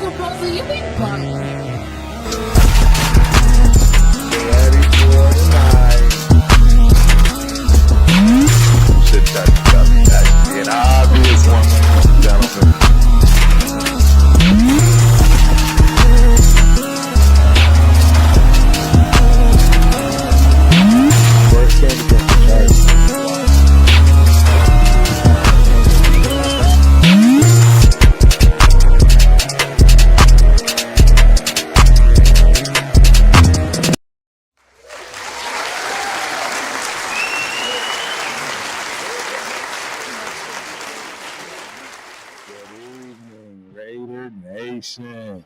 proposal you been buying. Ready for tonight. Should touch it up. That should be an obvious one, ladies and gentlemen. First game against the Chargers. Good evening, Raider Nation.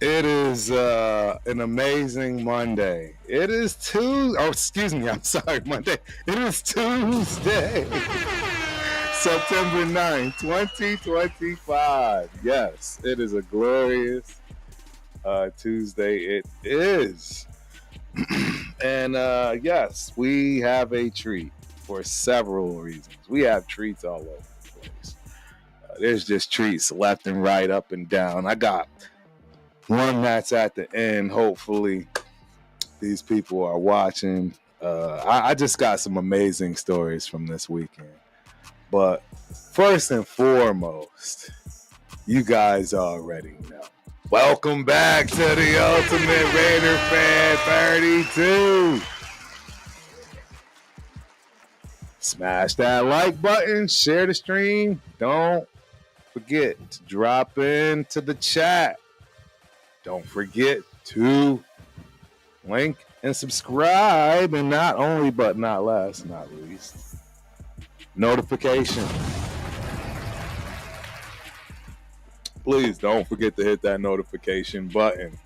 It is an amazing Monday. It is Monday. It is Tuesday, September 9th, 2025. Yes, it is a glorious Tuesday. It is. And yes, we have a treat for several reasons. We have treats all over the place. There's just treats left and right, up and down. I got one that's at the end. Hopefully, these people are watching. I just got some amazing stories from this weekend. But first and foremost, you guys already know. Welcome back to the Ultimate Raider Fan 32. Smash that like button, share the stream. Don't forget to drop into the chat. Don't forget to link and subscribe. And not only, but not last, not least, notification. Please don't forget to hit that notification button.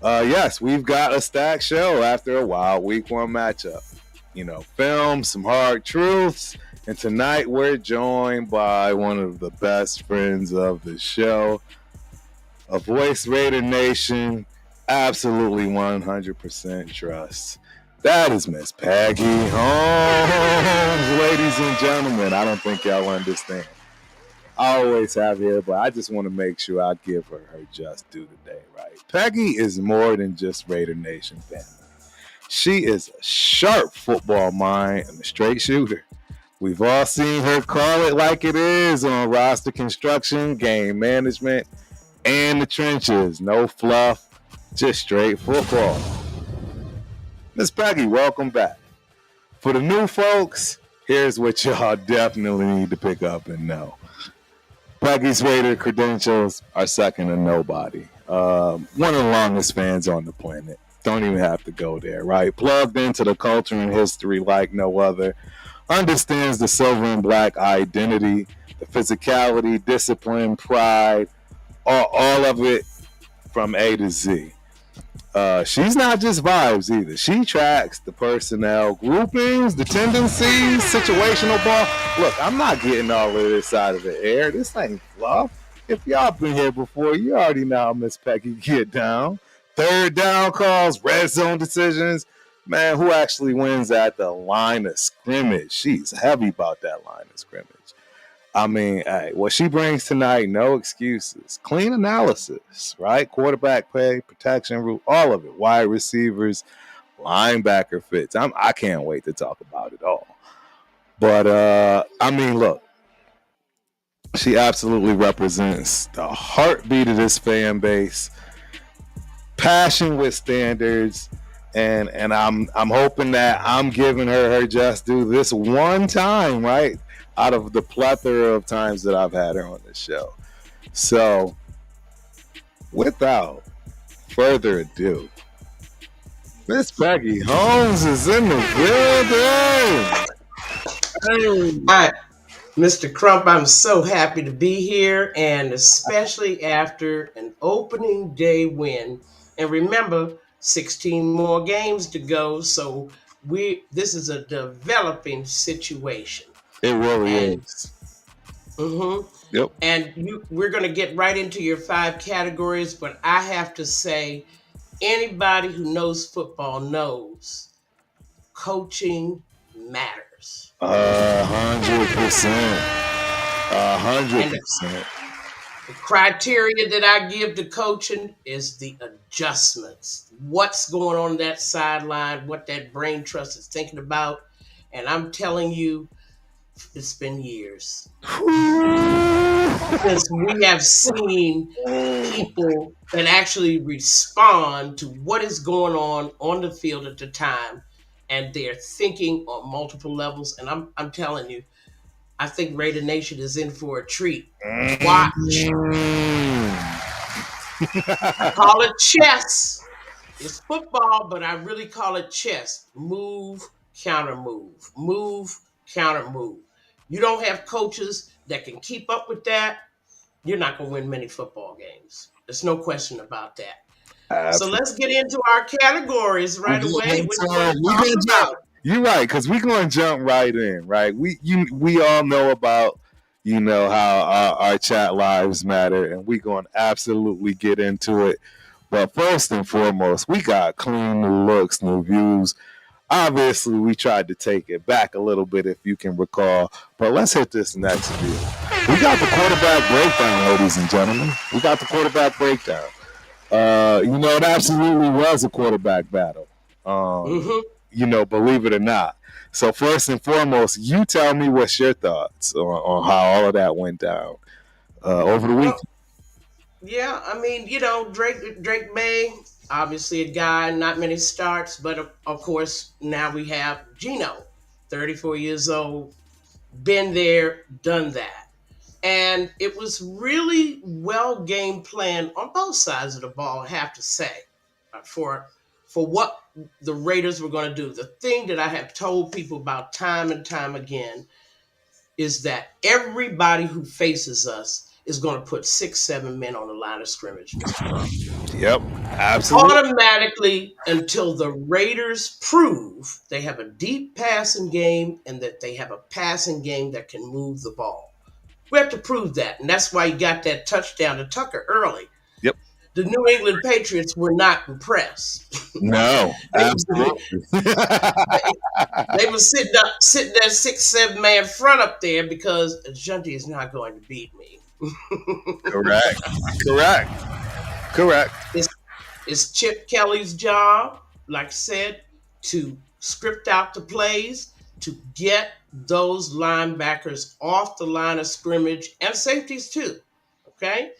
Yes, we've got a stacked show after a wild week one matchup. Film, some hard truths. And tonight we're joined by one of the best friends of the show, a voice Raider Nation, absolutely 100% trust. That is Miss Peggy Holmes, ladies and gentlemen. I don't think y'all understand. I always have here, but I just want to make sure I give her just due today, right? Peggy is more than just Raider Nation family. She is a sharp football mind and a straight shooter. We've all seen her call it like it is on roster construction, game management, and the trenches. No fluff, just straight football. Miss Peggy, welcome back. For the new folks, here's what y'all definitely need to pick up and know. Peggy's Raider credentials are second to nobody. One of the longest fans on the planet. Don't even have to go there, right? Plugged into the culture and history like no other. Understands the silver and black identity, the physicality, discipline, pride, all of it from A to Z. She's not just vibes either. She tracks the personnel groupings, the tendencies, situational ball. Look, I'm not getting all of this out of the air. This ain't fluff. If y'all been here before, you already know how Miss Peggy get down. Third down calls, red zone decisions. Man, who actually wins at the line of scrimmage? She's heavy about that line of scrimmage. I mean, hey, what she brings tonight, no excuses. Clean analysis, right? Quarterback play, protection route, all of it. Wide receivers, linebacker fits. I can't wait to talk about it all. But, look, she absolutely represents the heartbeat of this fan base. Passion with standards. And I'm hoping that I'm giving her just due this one time, right? Out of the plethora of times that I've had her on the show. So, without further ado, Miss Peggy Holmes is in the building. Hey. Hi, Mr. Crump, I'm so happy to be here, and especially after an opening day win. And remember, 16 more games to go, so this is a developing situation. It really is. Mm-hmm. Yep. And we're going to get right into your 5 categories, but I have to say, anybody who knows football knows coaching matters. players. 100%. And 100%. the criteria that I give to coaching is the adjustments. What's going on that sideline, what that brain trust is thinking about. And I'm telling you, it's been years since we have seen people that actually respond to what is going on the field at the time, and they're thinking on multiple levels. And I'm telling you, I think Raider Nation is in for a treat. Watch. I call it chess. It's football, but I really call it chess. Move, counter move. Move, counter move. You don't have coaches that can keep up with that, you're not going to win many football games. There's no question about that. So let's get into our categories right away. What do you want to talk about? You're right, because we're going to jump right in, right? We all know about, how our chat lives matter, and we're going to absolutely get into it. But first and foremost, we got clean new looks, new views. Obviously, we tried to take it back a little bit, if you can recall. But let's hit this next view. We got the quarterback breakdown, ladies and gentlemen. We got the quarterback breakdown. It absolutely was a quarterback battle. Believe it or not. So first and foremost, you tell me what's your thoughts on how all of that went down over the week. Yeah, I mean, Drake May, obviously a guy, not many starts, but of course now we have Geno, 34 years old, been there, done that. And it was really well game planned on both sides of the ball, I have to say, for what the Raiders were going to do. The thing that I have told people about time and time again is that everybody who faces us is going to put 6-7 men on the line of scrimmage, Mr. Crump. Yep, absolutely. Automatically, until the Raiders prove they have a deep passing game and that they have a passing game that can move the ball. We have to prove that, and that's why you got that touchdown to Tucker early. Yep. The New England Patriots were not impressed. No, absolutely. They were sitting that 6-7 man front up there because Junty is not going to beat me. Correct. It's Chip Kelly's job, like I said, to script out the plays, to get those linebackers off the line of scrimmage and safeties too. Okay?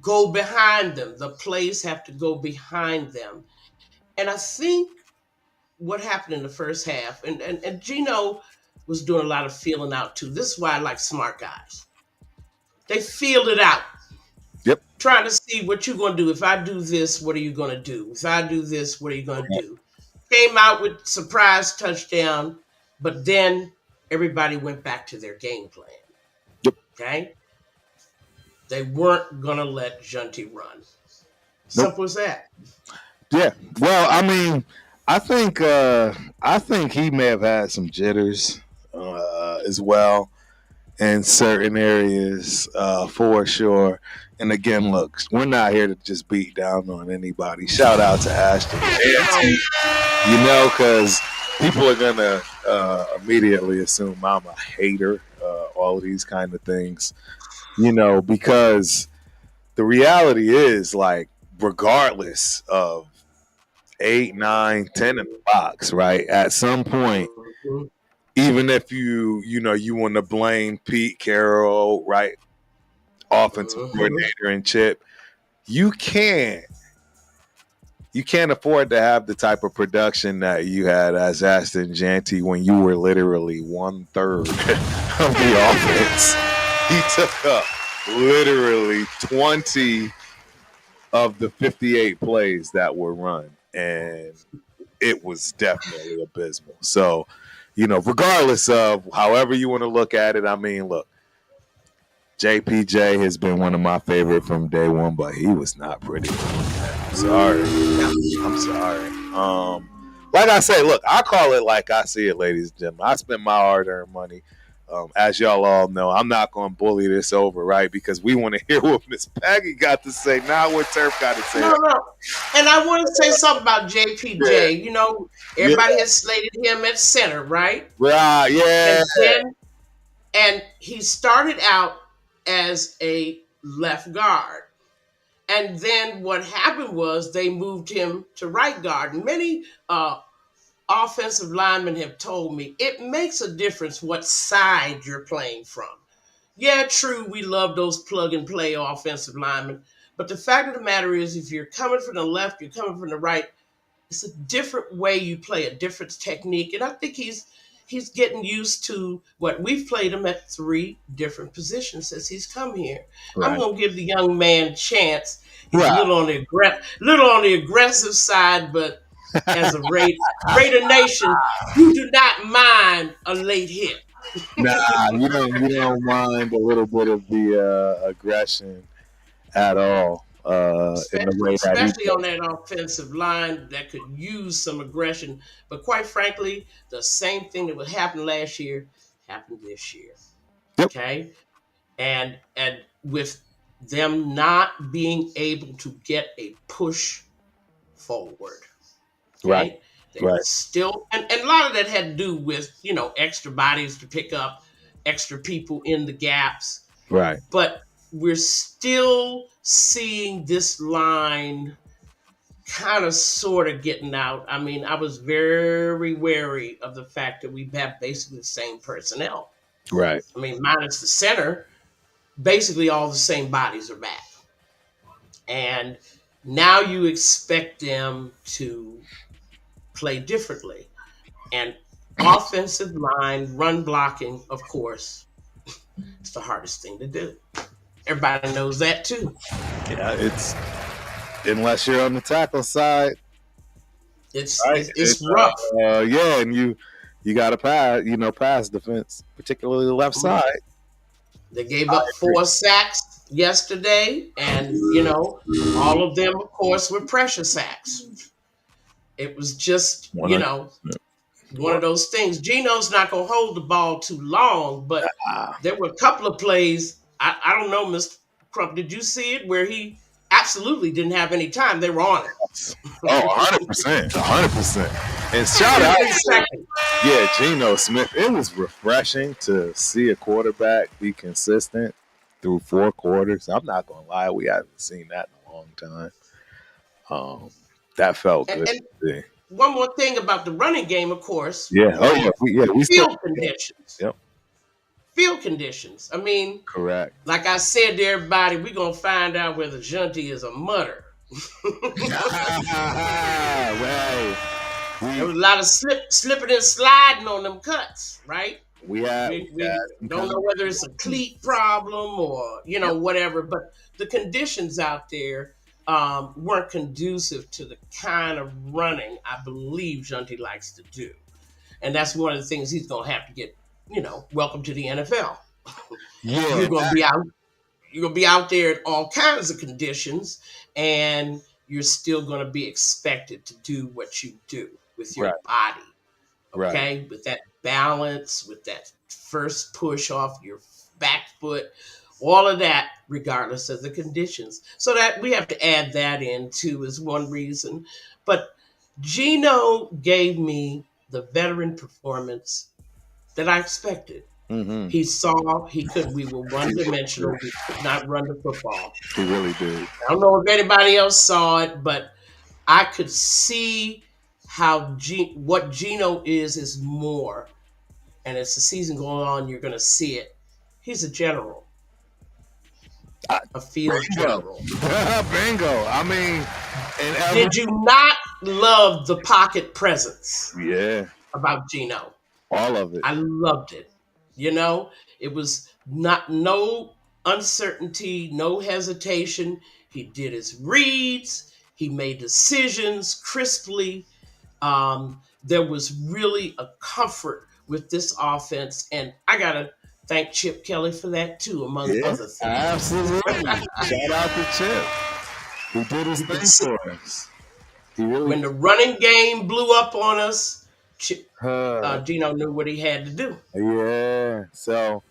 Go behind them. The plays have to go behind them. And I think what happened in the first half, and Geno was doing a lot of feeling out too. This is why I like smart guys. They feel it out. Yep. Trying to see what you're going to do. If I do this, what are you going to do? If I do this, what are you going to do? Came out with surprise touchdown, but then everybody went back to their game plan. Yep. Okay? They weren't going to let Junty run. Simple as that. Yeah. Well, I mean, I think he may have had some jitters as well in certain areas for sure. And again, look, we're not here to just beat down on anybody. Shout out to Ashton, because people are gonna immediately assume I'm a hater. All of these kind of things, because the reality is, like, regardless of 8, 9, 10 in the box, right? At some point, even if you want to blame Pete Carroll, right, offensive coordinator and Chip, you can't afford to have the type of production that you had as Ashton Janty when you were literally 1/3 of the offense. He took up literally 20 of the 58 plays that were run, and it was definitely abysmal. So, regardless of however you want to look at it, I mean, look, JPJ has been one of my favorite from day one, but he was not pretty. I'm sorry. Like I say, look, I call it like I see it, ladies and gentlemen. I spent my hard-earned money As y'all all know, I'm not going to bully this over, right? Because we want to hear what Miss Peggy got to say, not what Turf got to say. No, no. And I want to say something about JPJ. Yeah. You know, everybody has slated him at center, right? Right, yeah. And he started out as a left guard. And then what happened was they moved him to right guard. And many offensive linemen have told me it makes a difference what side you're playing from. Yeah, true, we love those plug and play offensive linemen. But the fact of the matter is, if you're coming from the left, you're coming from the right, it's a different way you play, a different technique. And I think he's getting used to what we've played him at 3 different positions since he's come here. Right. I'm going to give the young man a chance. He's a little on the aggressive side, but as a Raider Nation, you do not mind a late hit. Nah, you don't mind a little bit of the aggression at all. Especially on that offensive line that could use some aggression. But quite frankly, the same thing that would happen last year happened this year. Yep. Okay? And with them not being able to get a push forward. Okay? Right. They still and a lot of that had to do with, extra bodies to pick up, extra people in the gaps. Right. But we're still seeing this line kind of sort of getting out. I mean, I was very wary of the fact that we have basically the same personnel. Right. I mean, minus the center, basically all the same bodies are back. And now you expect them to play differently. And offensive line, run blocking, of course, it's the hardest thing to do. Everybody knows that too. Yeah, it's unless you're on the tackle side, it's rough. Yeah, and you got to pass defense, particularly the left side. They gave up 4 sacks yesterday, and all of them, of course, were pressure sacks. It was just one of those things. Geno's not going to hold the ball too long, but there were a couple of plays. I don't know, Mr. Crump, did you see it where he absolutely didn't have any time? They were on it. 100%. And shout out Geno Smith. It was refreshing to see a quarterback be consistent through 4 quarters. I'm not going to lie, we haven't seen that in a long time. That felt good. And one more thing about the running game, of course. Yeah. We field conditions. Yep. Field conditions. I mean, correct. Like I said to everybody, we're going to find out whether Junty is a mutter. There was a lot of slipping and sliding on them cuts, right? We don't know whether it's a cleat problem or, whatever, but the conditions out there weren't conducive to the kind of running I believe Junty likes to do. And that's one of the things he's going to have to get, welcome to the NFL. Yeah. You're going to be out there in all kinds of conditions, and you're still going to be expected to do what you do with your body. Okay? With that balance, with that first push off your back foot, all of that, regardless of the conditions. So that we have to add that in too as one reason. But Geno gave me the veteran performance that I expected. Mm-hmm. He saw we were one-dimensional. We could not run the football. He really did. I don't know if anybody else saw it, but I could see how what Geno is more. And as the season goes on, you're going to see it. He's a general. A field general. Bingo. I mean, did you not love the pocket presence? Yeah. About Geno. All of it. I loved it. It was no uncertainty, no hesitation. He did his reads. He made decisions crisply. There was really a comfort with this offense. And I got to thank Chip Kelly for that, too, among other things. Absolutely. Shout out to Chip. He did his thing for us. When the running game blew up on us, Huh. Dino knew what he had to do. Yeah. So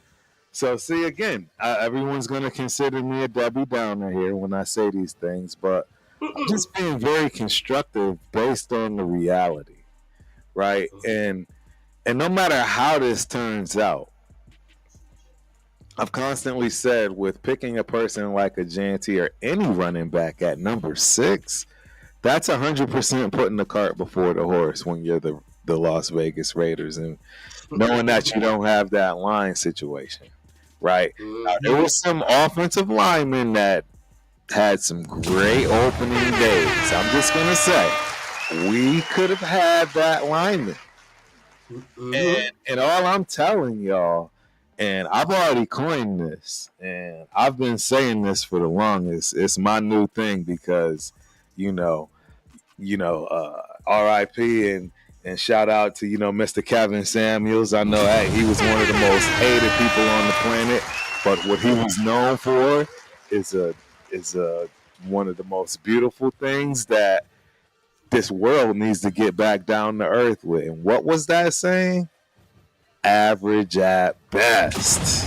see again, everyone's gonna consider me a Debbie Downer here when I say these things, but I'm Mm-mm. just being very constructive based on the reality, right? And no matter how this turns out, I've constantly said with picking a person like a Janty or any running back at number 6, that's 100% putting the cart before the horse when you're the Las Vegas Raiders and knowing that you don't have that line situation, right? Now, there Mm-hmm. was some offensive linemen that had some great opening days. I'm just going to say, we could have had that lineman. Mm-hmm. And all I'm telling y'all, and I've already coined this, and I've been saying this for the longest. It's my new thing because, you know, R.I.P. and shout out to Mr. Kevin Samuels. I know he was one of the most hated people on the planet, but what he was known for is a one of the most beautiful things that this world needs to get back down to earth with. And what was that saying? Average at best.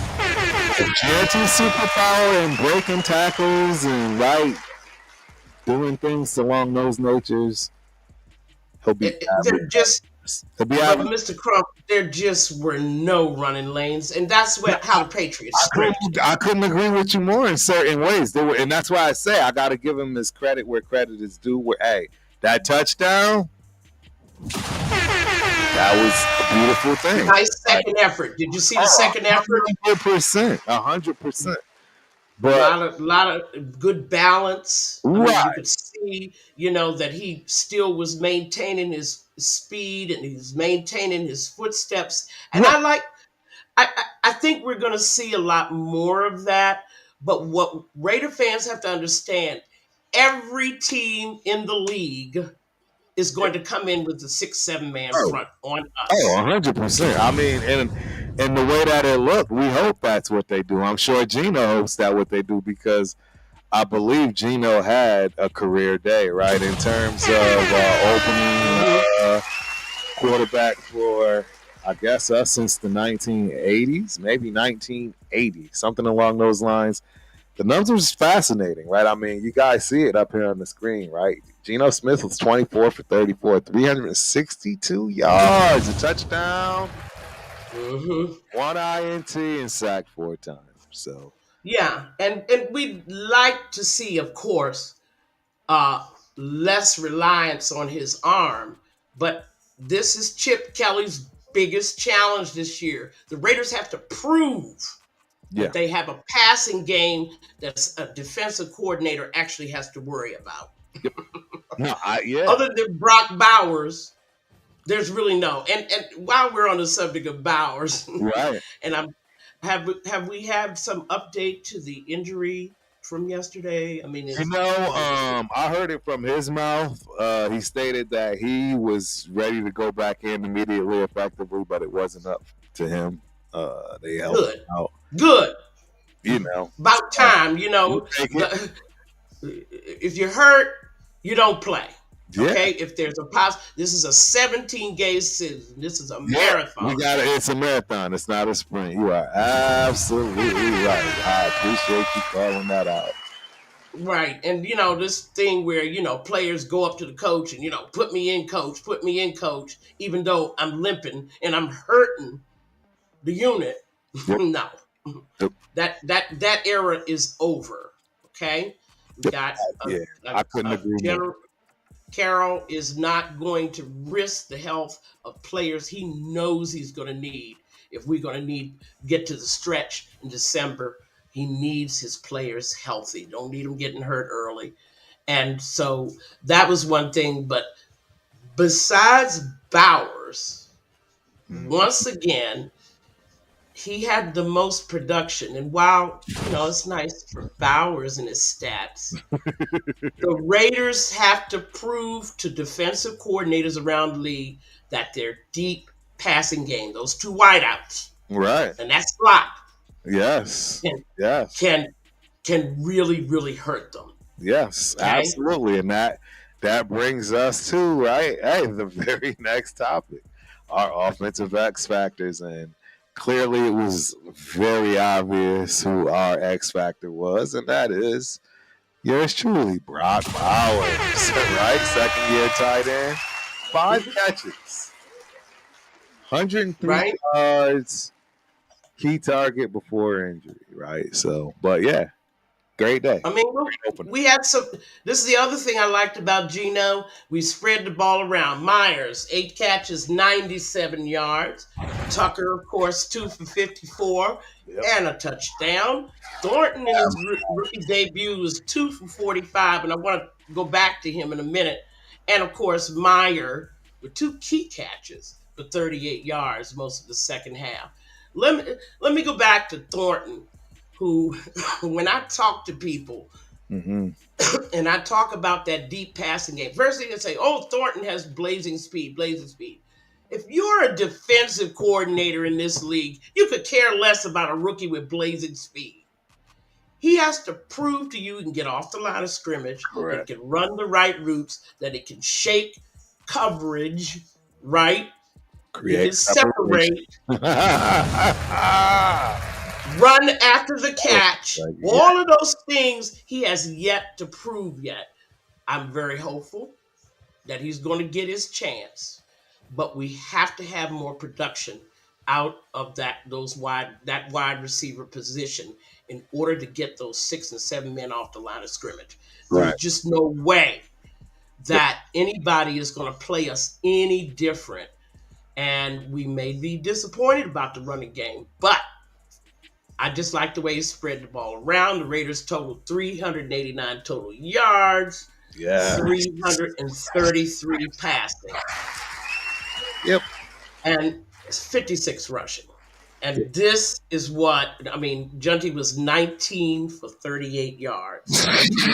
Agility superpower and breaking tackles and doing things along those natures. He'll be average. They're just, He'll be but average. Mr. Crump, there just were no running lanes, and that's how the Patriots I script. couldn't, I couldn't agree with you more in certain ways. And that's why I say I got to give him his credit where credit is due. That touchdown, that was a beautiful thing. Nice second effort. Did you see the second effort? 100%, 100%. But Lot of good balance. I mean, you right, could see, that he still was maintaining his speed and he's maintaining his footsteps. And right, I think we're going to see a lot more of that. But what Raider fans have to understand, every team in the league is going to come in with a 6-7 man oh, front on oh, us. 100%. I mean, and the way that it looked, we hope that's what they do. I'm sure Gino hopes that what they do because I believe Gino had a career day, right, in terms of opening Hmm. quarterback for, I guess, us since the 1980s, maybe 1980, something along those lines. The numbers was fascinating, right? I mean, you guys see it up here on the screen, right? Geno Smith was 24 for 34, 362 yards, a touchdown, Hmm. one INT, and sacked 4 times. So, Yeah, and we'd like to see, of course, uh, less reliance on his arm. But this is Chip Kelly's biggest challenge this year. The Raiders have to prove yeah. that they have a passing game that a defensive coordinator actually has to worry about. Yep. No, yeah. Other than Brock Bowers, there's really no. And while we're on the subject of Bowers, Right. and I'm have we had some update to the injury from yesterday? I mean, I heard it from his mouth. He stated that he was ready to go back in immediately, effectively, but it wasn't up to him. They helped him good, out, good. you know. About So, time, we'll take it. if you're hurt, you don't play. Yeah. Okay, if there's this is a 17-game season. This is a Yeah, marathon. it's a marathon. It's not a sprint. You are absolutely right. I appreciate you calling that out. Right. And this thing where, players go up to the coach and, put me in, coach, put me in, coach, even though I'm limping and I'm hurting the unit. Yep. No. Yep. That era is over. Okay? We Yep. got Yeah, I couldn't agree more. Carroll is not going to risk the health of players he knows he's going to need. If we're going to get to the stretch in December, he needs his players healthy. Don't need them getting hurt early. And so that was one thing. But besides Bowers, once again, he had the most production. And while, it's nice for Bowers and his stats, the Raiders have to prove to defensive coordinators around the league that their deep passing game, those two wideouts, Right. and that slot, Yes. can Yes. can really, really hurt them. Yes. Okay. Absolutely. And that brings us to the very next topic. our offensive X factors, and clearly it was very obvious who our X factor was, and that is yours truly, Brock Bowers, right? Second year tight end, 5 catches, 103 right? yards, key target before injury, right? So, but yeah, great day. I mean, Great opener. we had some. This is the other thing I liked about Gino. We spread the ball around. Myers, 8 catches, 97 yards. Tucker, of course, 2 for 54 Yep. and a touchdown. Thornton in his rookie debut was 2 for 45, and I want to go back to him in a minute. And of course, Meyer with 2 key catches for 38 yards most of the second half. Let me go back to Thornton, who, when I talk to people Mm-hmm. and I talk about that deep passing game, first thing they say, oh, Thornton has blazing speed, blazing speed. If you're a defensive coordinator in this league, you could care less about a rookie with blazing speed. He has to prove to you he can get off the line of scrimmage, that Correct. he can run the right routes, that he can shake coverage, right? He can Create separation. separate, run after the catch. Like, yeah, All of those things he has yet to prove yet. I'm very hopeful that he's going to get his chance, but we have to have more production out of that wide receiver position in order to get those 6 and 7 men off the line of scrimmage. There's right. just no way that anybody is going to play us any different. And we may be disappointed about the running game, but I just like the way he spread the ball around. The Raiders totaled 389 total yards, Yeah. 333 passing, Yep. and 56 rushing. And this is what, I mean, Junty was 19 for 38 yards. 19 for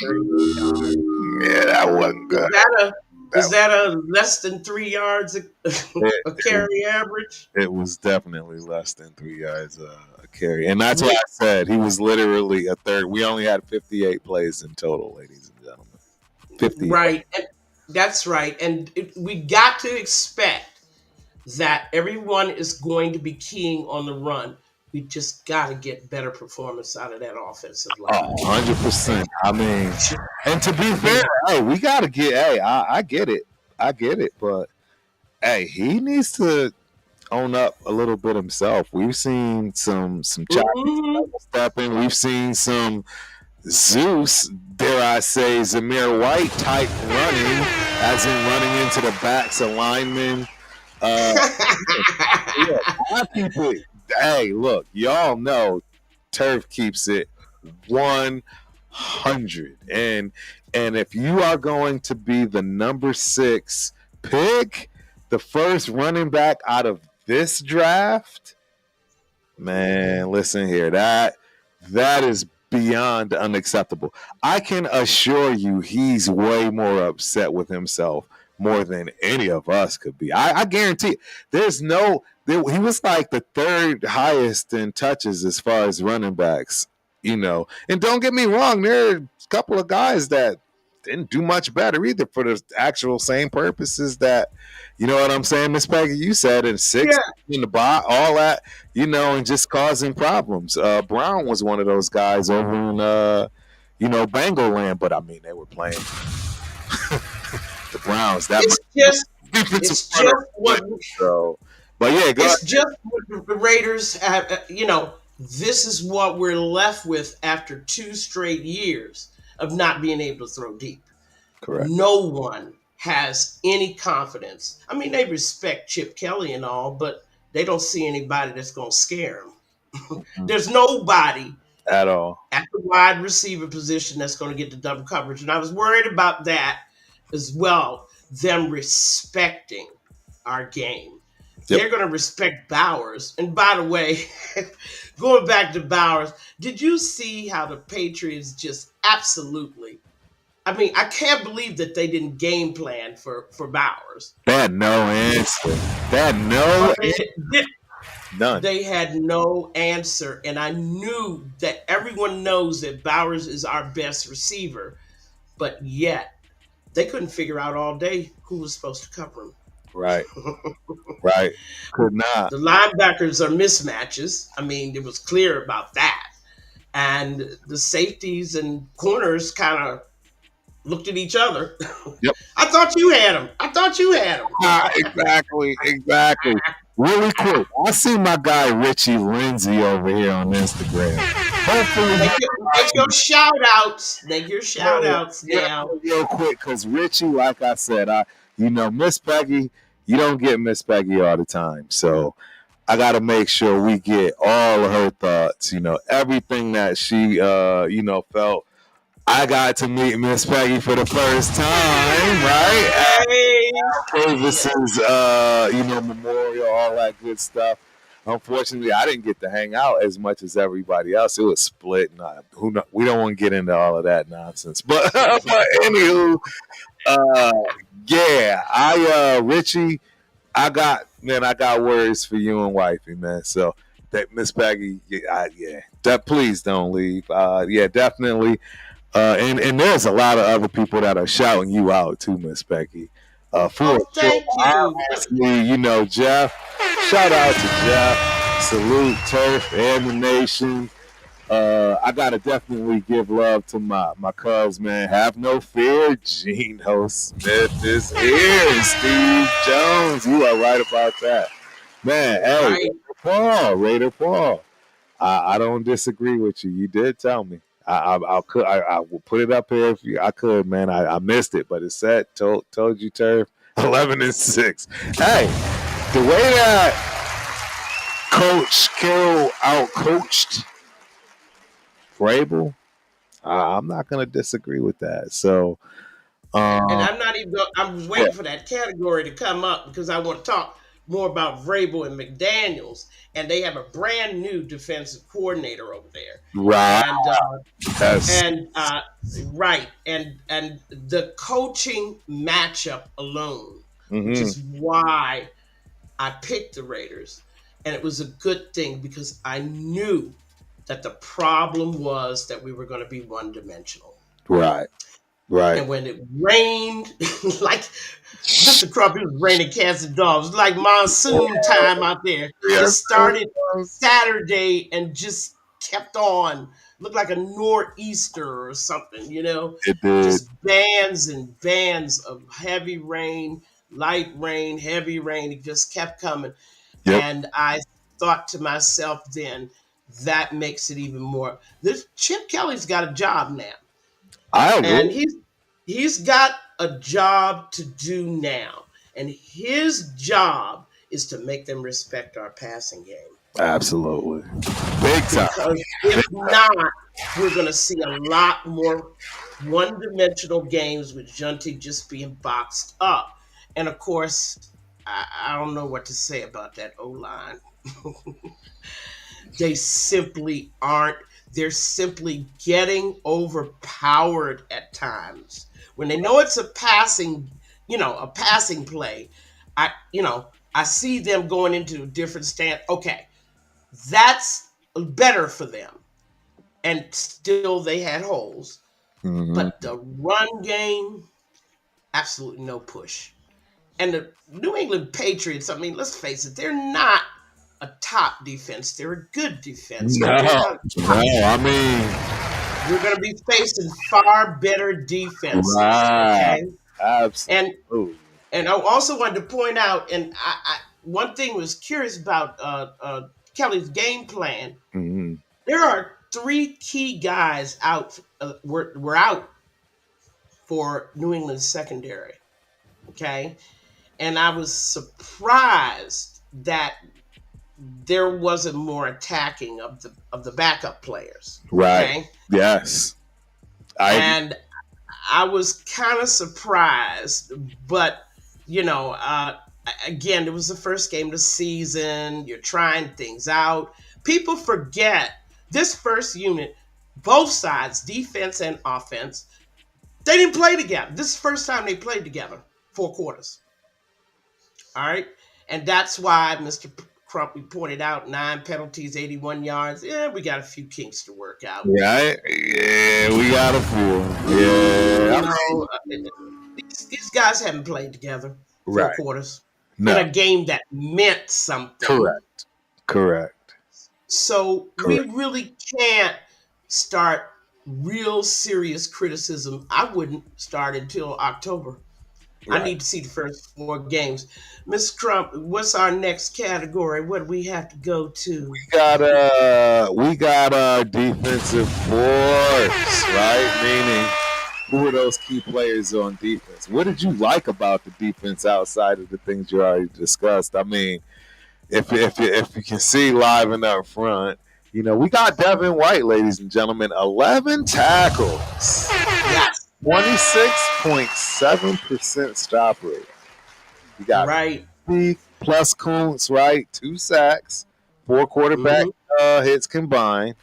38 yards. Yeah, that wasn't Is good. that a less than 3 yards a carry average? It was definitely less than 3 yards a carry, and that's why I said he was literally a third. We only had 58 plays in total, ladies and gentlemen. 50. Right. And that's right. And we got to expect that everyone is going to be keying on the run. We just got to get better performance out of that offensive line. 100%. I mean, and to be fair, hey, we got to get. Hey, I get it. I get it, but hey, he needs to own up a little bit himself. We've seen some choppy stepping. We've seen some Zeus, dare I say, Zamir White type running, as in running into the backs of linemen. Yeah, people. Hey, look, y'all know Turf keeps it 100, and if you are going to be the number 6 pick, the first running back out of this draft, man, listen here, that is beyond unacceptable. I can assure you he's way more upset with himself more than any of us could be. I guarantee it. He was like the third highest in touches as far as running backs, And don't get me wrong, there are a couple of guys that didn't do much better either for the actual same purposes that, you know what I'm saying, Miss Peggy, you said, in 6 in the bot, all that, and just causing problems. Brown was one of those guys over in, Bengal land, but I mean, they were playing the Browns. It's just what. So, but yeah, it's just what the Raiders have. This is what we're left with after 2 straight years of not being able to throw deep. Correct. No one has any confidence. I mean, they respect Chip Kelly and all, but they don't see anybody that's going to scare them. There's nobody at all at the wide receiver position that's going to get the double coverage. And I was worried about that as well, them respecting our game. Yep. They're going to respect Bowers. And by the way, going back to Bowers, did you see how the Patriots just absolutely, I mean, I can't believe that they didn't game plan for Bowers. They had no answer. None. They had no answer. And I knew that everyone knows that Bowers is our best receiver, but yet they couldn't figure out all day who was supposed to cover him. Right. Right. Could not. The linebackers are mismatches. I mean, it was clear about that. And the safeties and corners kind of looked at each other. Yep. I thought you had him. I thought you had him. Exactly. Exactly. Really quick, I see my guy Richie Lindsay over here on Instagram. Hopefully, Make your shout outs. Make your shout outs now. real quick, because Richie, like I said, Miss Peggy, you don't get Miss Peggy all the time, so I got to make sure we get all of her thoughts. Everything that she, felt. I got to meet Miss Peggy for the first time, right? Hey. Davis's, memorial, all that good stuff. Unfortunately, I didn't get to hang out as much as everybody else. It was split. We don't want to get into all of that nonsense. But anywho, Richie, I got words for you and wifey, man. So that Miss Peggy, that please don't leave. Definitely. And there's a lot of other people that are shouting you out too, Miss Peggy. Thank you. Jeff. Shout out to Jeff. Salute Turf and the nation. I gotta definitely give love to my cuz, man. Have no fear, Geno Smith is here. Steve Jones, you are right about that, man. Hey, Raider Paul. I don't disagree with you. You did tell me. I will put it up here if I could, man. I missed it, but it said told you, Turf. 11-6. Hey, the way that Coach Carroll outcoached Vrabel, I'm not gonna disagree with that. So, and I'm not even. I'm waiting for that category to come up because I want to talk more about Vrabel and McDaniels, and they have a brand new defensive coordinator over there. Right. And the coaching matchup alone, which is why I picked the Raiders, and it was a good thing because I knew that the problem was that we were going to be one-dimensional. Right. And when it rained, like Mr. Crump, it was raining cats and dogs. It was like monsoon time out there. It started Saturday and just kept on. Looked like a nor'easter or something, It did. Just bands and bands of heavy rain, light rain, heavy rain. It just kept coming. Yep. And I thought to myself then, that makes it even more. This Chip Kelly's got a job now. And he's got a job to do now. And his job is to make them respect our passing game. Absolutely. Big time. Because if not, we're going to see a lot more one-dimensional games with Junty just being boxed up. And, of course, I don't know what to say about that O-line. They simply aren't. They're simply getting overpowered at times. When they know it's a passing play, I see them going into a different stand. Okay, that's better for them. And still they had holes. Mm-hmm. But the run game, absolutely no push. And the New England Patriots, I mean, let's face it, they're not a top defense. They're a good defense. No, I mean, we're going to be facing far better defenses. Right. Okay? Absolutely. And I also wanted to point out, and I one thing was curious about Kelly's game plan. Mm-hmm. There are 3 key guys out. Were out for New England's secondary. Okay, and I was surprised that there wasn't more attacking of the backup players. Right. Okay? Yes. And I was kind of surprised, but again, it was the first game of the season. You're trying things out. People forget this first unit, both sides, defense and offense, they didn't play together. This is the first time they played together, 4 quarters. All right. And that's why Mr. Crumpy pointed out 9 penalties, 81 yards. Yeah, we got a few kinks to work out. Right? Yeah, we got a few. Yeah. These guys haven't played together 4 quarters. in No. a game that meant something. Correct. Correct. So we Correct. really can't start real serious criticism. I wouldn't start until October. I Right. need to see the first 4 games. Miss Crump, what's our next category? What do we have to go to? We got our defensive force, right? Meaning, who are those key players on defense? What did you like about the defense outside of the things you already discussed? I mean, if you can see live and up front, we got Devin White, ladies and gentlemen, 11 tackles, Yes. 26.7% stop rate. You got Right. plus Kuntz, right? 2 sacks, 4 quarterback Hmm. hits combined.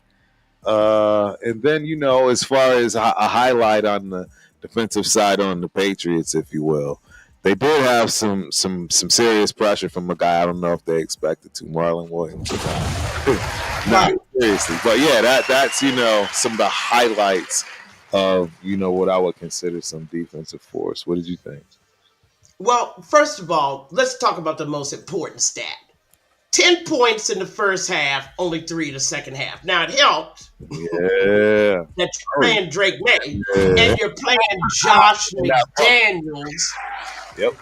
And then, as far as a highlight on the defensive side on the Patriots, if you will, they did have some serious pressure from a guy. I don't know if they expected to, Marlon Williams. Not Right. seriously, but yeah, that's some of the highlights of what I would consider some defensive force. What did you think? Well, first of all, let's talk about the most important stat. 10 points in the first half, only 3 in the second half. Now, it helped Yeah. that you're playing Drake May Yeah. and you're playing Josh McDaniels, Yep.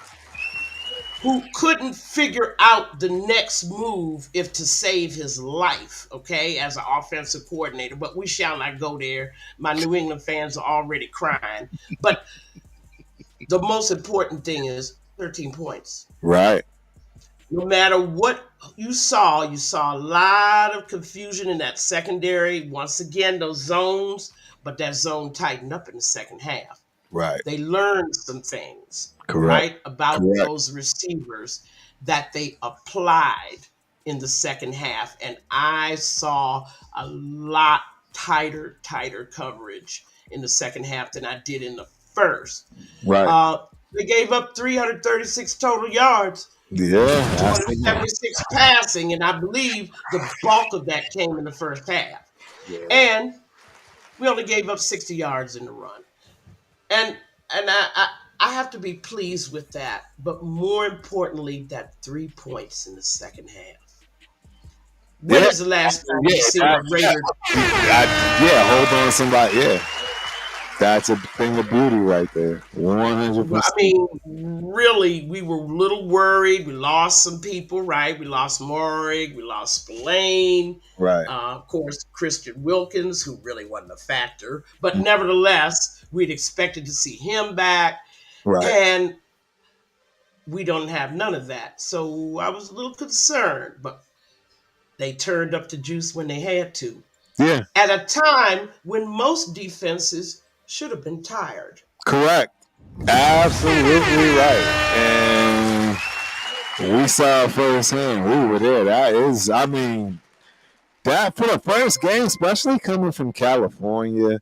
who couldn't figure out the next move if to save his life, okay, as an offensive coordinator. But we shall not go there. My New England fans are already crying. But the most important thing is 13 points. Right. No matter what you saw a lot of confusion in that secondary. Once again, those zones, but that zone tightened up in the second half. Right. They learned some things, Correct. right, about Correct. those receivers that they applied in the second half. And I saw a lot tighter coverage in the second half than I did in the first. Right. They gave up 336 total yards, Yeah. 276 passing, and I believe the bulk of that came in the first half. Yeah. And we only gave up 60 yards in the run. And I have to be pleased with that. But more importantly, that 3 points in the second half. When is the last time you seen a Raider? Hold on, somebody. Yeah. That's a thing of beauty right there. 100%. I mean, really, we were a little worried. We lost some people, right? We lost Morig, we lost Spillane. Right. Of course, Christian Wilkins, who really wasn't a factor. But nevertheless, we'd expected to see him back. Right. And we don't have none of that. So I was a little concerned, but they turned up the juice when they had to. Yeah. At a time when most defenses should have been tired. Correct. Absolutely right. And we saw firsthand. We were there. That is, I mean, that for the first game, especially coming from California,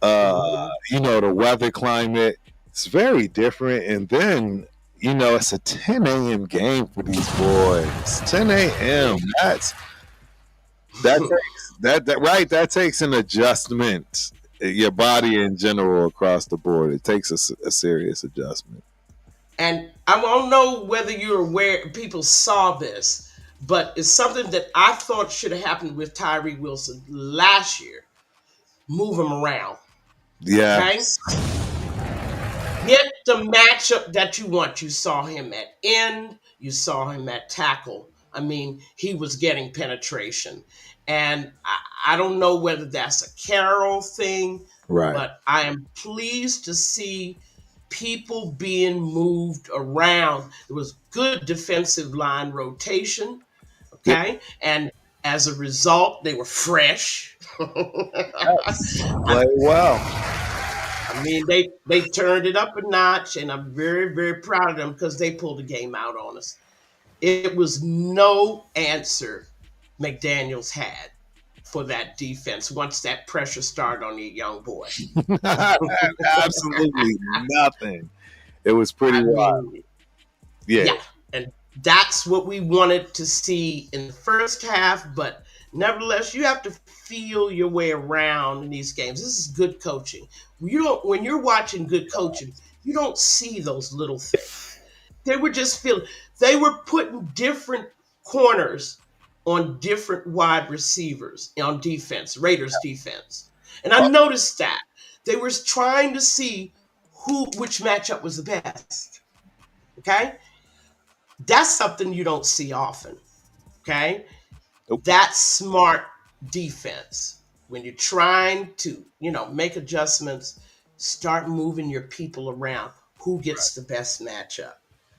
the weather climate, it's very different. And then, it's a 10 a.m. game for these boys. 10 a.m. That takes an adjustment. Your body in general across the board, it takes a serious adjustment. And I don't know whether you're aware, people saw this, but it's something that I thought should have happened with Tyree Wilson last year. Move him around. Yeah. Okay? Get the matchup that you want. You saw him at end. You saw him at tackle. I mean, he was getting penetration. And I don't know whether that's a Carroll thing, right, but I am pleased to see people being moved around. There was good defensive line rotation, okay? Yep. And as a result, they were fresh. Play well. I mean, they turned it up a notch, and I'm very, very proud of them because they pulled the game out on us. It was no answer McDaniels had for that defense once that pressure started on the young boy. Absolutely nothing. It was pretty wild. Yeah. And that's what we wanted to see in the first half, but nevertheless, you have to feel your way around in these games. This is good coaching. When you're watching good coaching, you don't see those little things. They were just feeling. They were putting different corners on different wide receivers on defense, Raiders defense, and I noticed that they were trying to see which matchup was the best. Okay, that's something you don't see often. Okay, Nope. that's smart defense. When you're trying to, make adjustments, start moving your people around. Who gets the best matchup?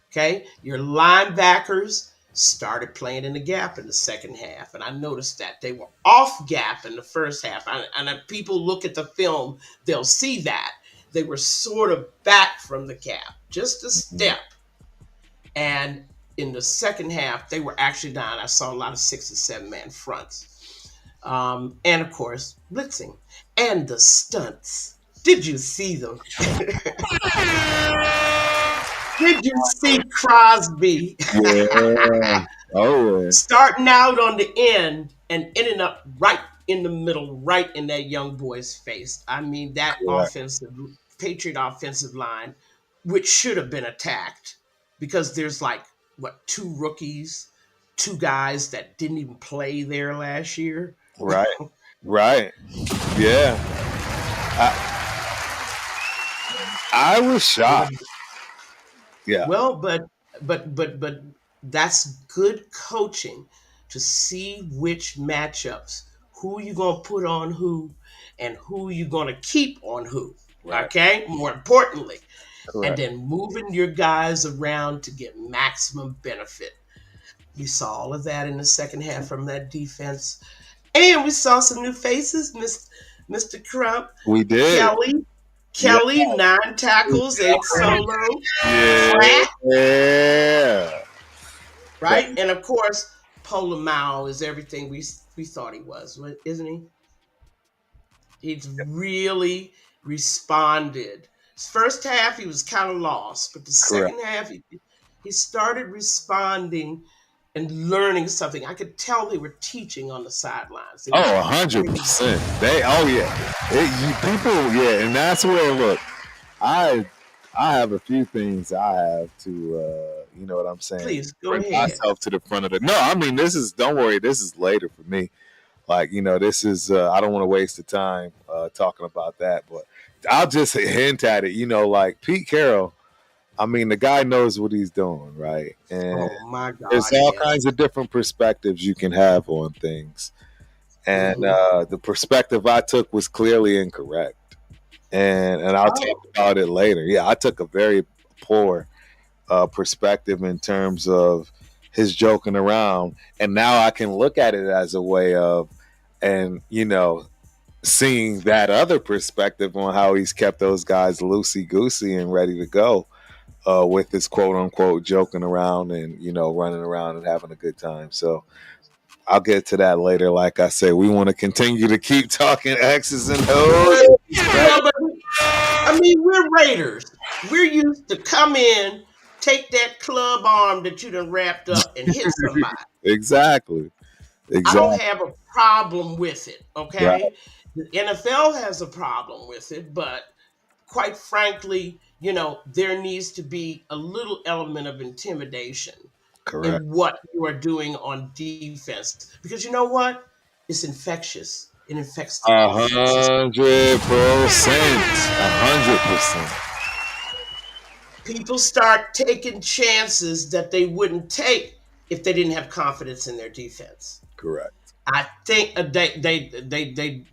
Okay, your linebackers started playing in the gap in the second half, and I noticed that they were off gap in the first half. And if people look at the film, they'll see that they were sort of back from the gap, just a step. And in the second half, they were actually down. I saw a lot of 6 and 7 man fronts. And of course, blitzing and the stunts. Did you see them? Did you see Crosby Yeah. Oh, yeah. starting out on the end and ending up right in the middle, right in that young boy's face? I mean, that Correct. Patriot offensive line, which should have been attacked because there's like, what, 2 rookies, 2 guys that didn't even play there last year. Right. Right. Yeah. I was shocked. Yeah. Well, but that's good coaching to see which matchups, who you gonna put on who, and who you gonna keep on who. Right. Okay, more importantly, and Correct. then moving your guys around to get maximum benefit. We saw all of that in the second half from that defense, and we saw some new faces, Mr. Crump, We did. Kelly. Yeah. Kelly, 9 tackles, 8 solo. Yeah. Yeah. Right? And of course, Polamalu is everything we thought he was, isn't he? He's really responded. First half, he was kind of lost, but the Correct. second half, he started responding and learning something. I could tell they were teaching on the sidelines. Oh, 100%. People, yeah, and that's where look. I have a few things I have to, you know what I'm saying? Please go Bring ahead. myself to the front of the. No, I mean don't worry, this is later for me. Like this is I don't want to waste the time talking about that, but I'll just hint at it. Like Pete Carroll. I mean, the guy knows what he's doing, right? And Oh my God! there's all kinds of different perspectives you can have on things, and the perspective I took was clearly incorrect. And I'll talk about it later. Yeah, I took a very poor perspective in terms of his joking around, and now I can look at it as a way of, and seeing that other perspective on how he's kept those guys loosey goosey and ready to go with his quote unquote joking around and running around and having a good time. So I'll get to that later. Like I said, we want to continue to keep talking X's and O's. I mean, we're Raiders. We're used to come in, take that club arm that you done wrapped up and hit somebody. Exactly. I don't have a problem with it, okay? Right. The NFL has a problem with it, but quite frankly, there needs to be a little element of intimidation in what you are doing on defense. Because you know what? It's infectious. It infects the 100%. 100%. People start taking chances that they wouldn't take if they didn't have confidence in their defense. Correct. I think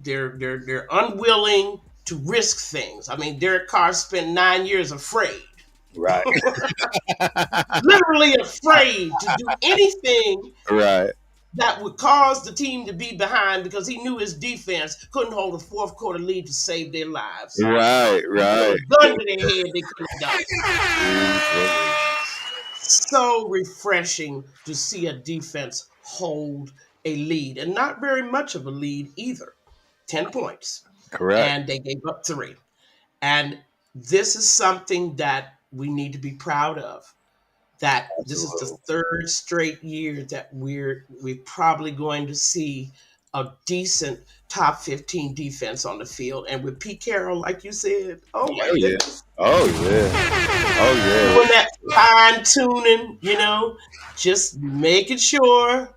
they're unwilling to risk things. I mean, Derek Carr spent 9 years afraid. Right. Literally afraid to do anything right. that would cause the team to be behind because he knew his defense couldn't hold a fourth quarter lead to save their lives. Right. A gun to their head, they couldn't have done. So refreshing to see a defense hold a lead, and not very much of a lead either. 10 points. Correct. And they gave up 3. And this is something that we need to be proud of. That this is the 3rd straight year that we're probably going to see a decent top 15 defense on the field. And with Pete Carroll, like you said, oh my Oh yeah. goodness, Oh yeah. Oh doing that fine tuning, just making sure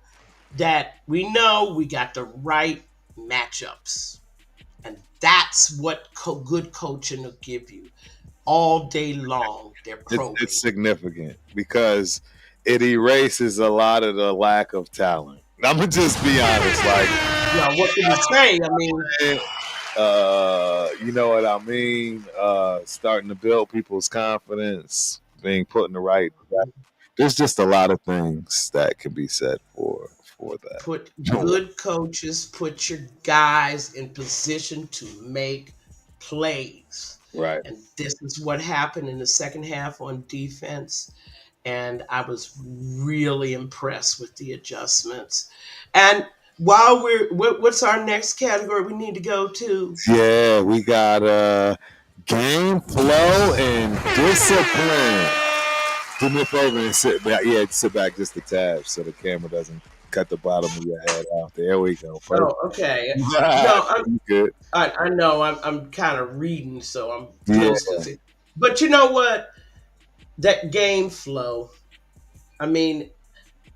that we know we got the right matchups. And that's what good coaching will give you all day long. They're yeah. probing. It's significant because it erases a lot of the lack of talent. I'm gonna just be honest. Like, Now, what can you say? I mean, you know what I mean? Starting to build people's confidence, being put in the right. There's just a lot of things that can be said for that. put good coaches, put your guys in position to make plays. Right. And this is what happened in the second half on defense. And I was really impressed with the adjustments. And while what's our next category we need to go to? Yeah, we got game flow and discipline. Do me a favor and sit back. Yeah, sit back just a tad so the camera doesn't cut the bottom of your head off. There we go. Perfect. Oh, okay. No, You good. I know I'm kind of reading, so I'm Yeah. close to it. But you know what? That game flow. I mean,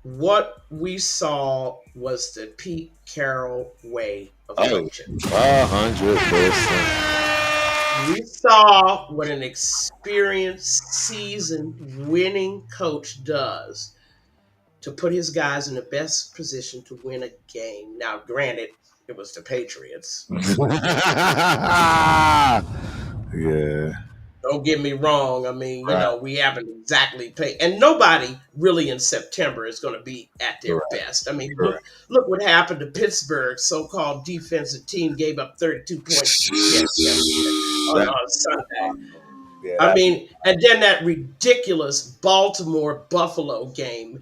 what we saw was the Pete Carroll way of coaching. 100%. We saw what an experienced, seasoned, winning coach does to put his guys in the best position to win a game. Now, granted, it was the Patriots. Yeah. Don't get me wrong. I mean, Right. we haven't exactly paid, and nobody really in September is going to be at their best. I mean, look what happened to Pittsburgh. So-called defensive team gave up 32 points on Sunday. Yeah, I mean, and then that ridiculous Baltimore Buffalo game.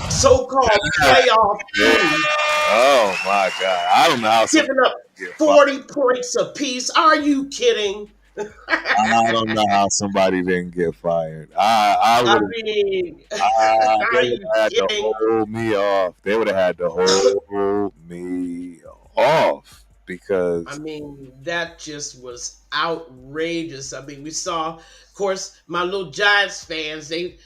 So-called playoff team. Oh my God! I don't know how giving up 40 points apiece. Are you kidding? I don't know how somebody didn't get fired. I mean, they would have had to hold me off. They would have had to hold me off because I mean that just was outrageous. I mean, we saw, of course, my little Giants fans. They're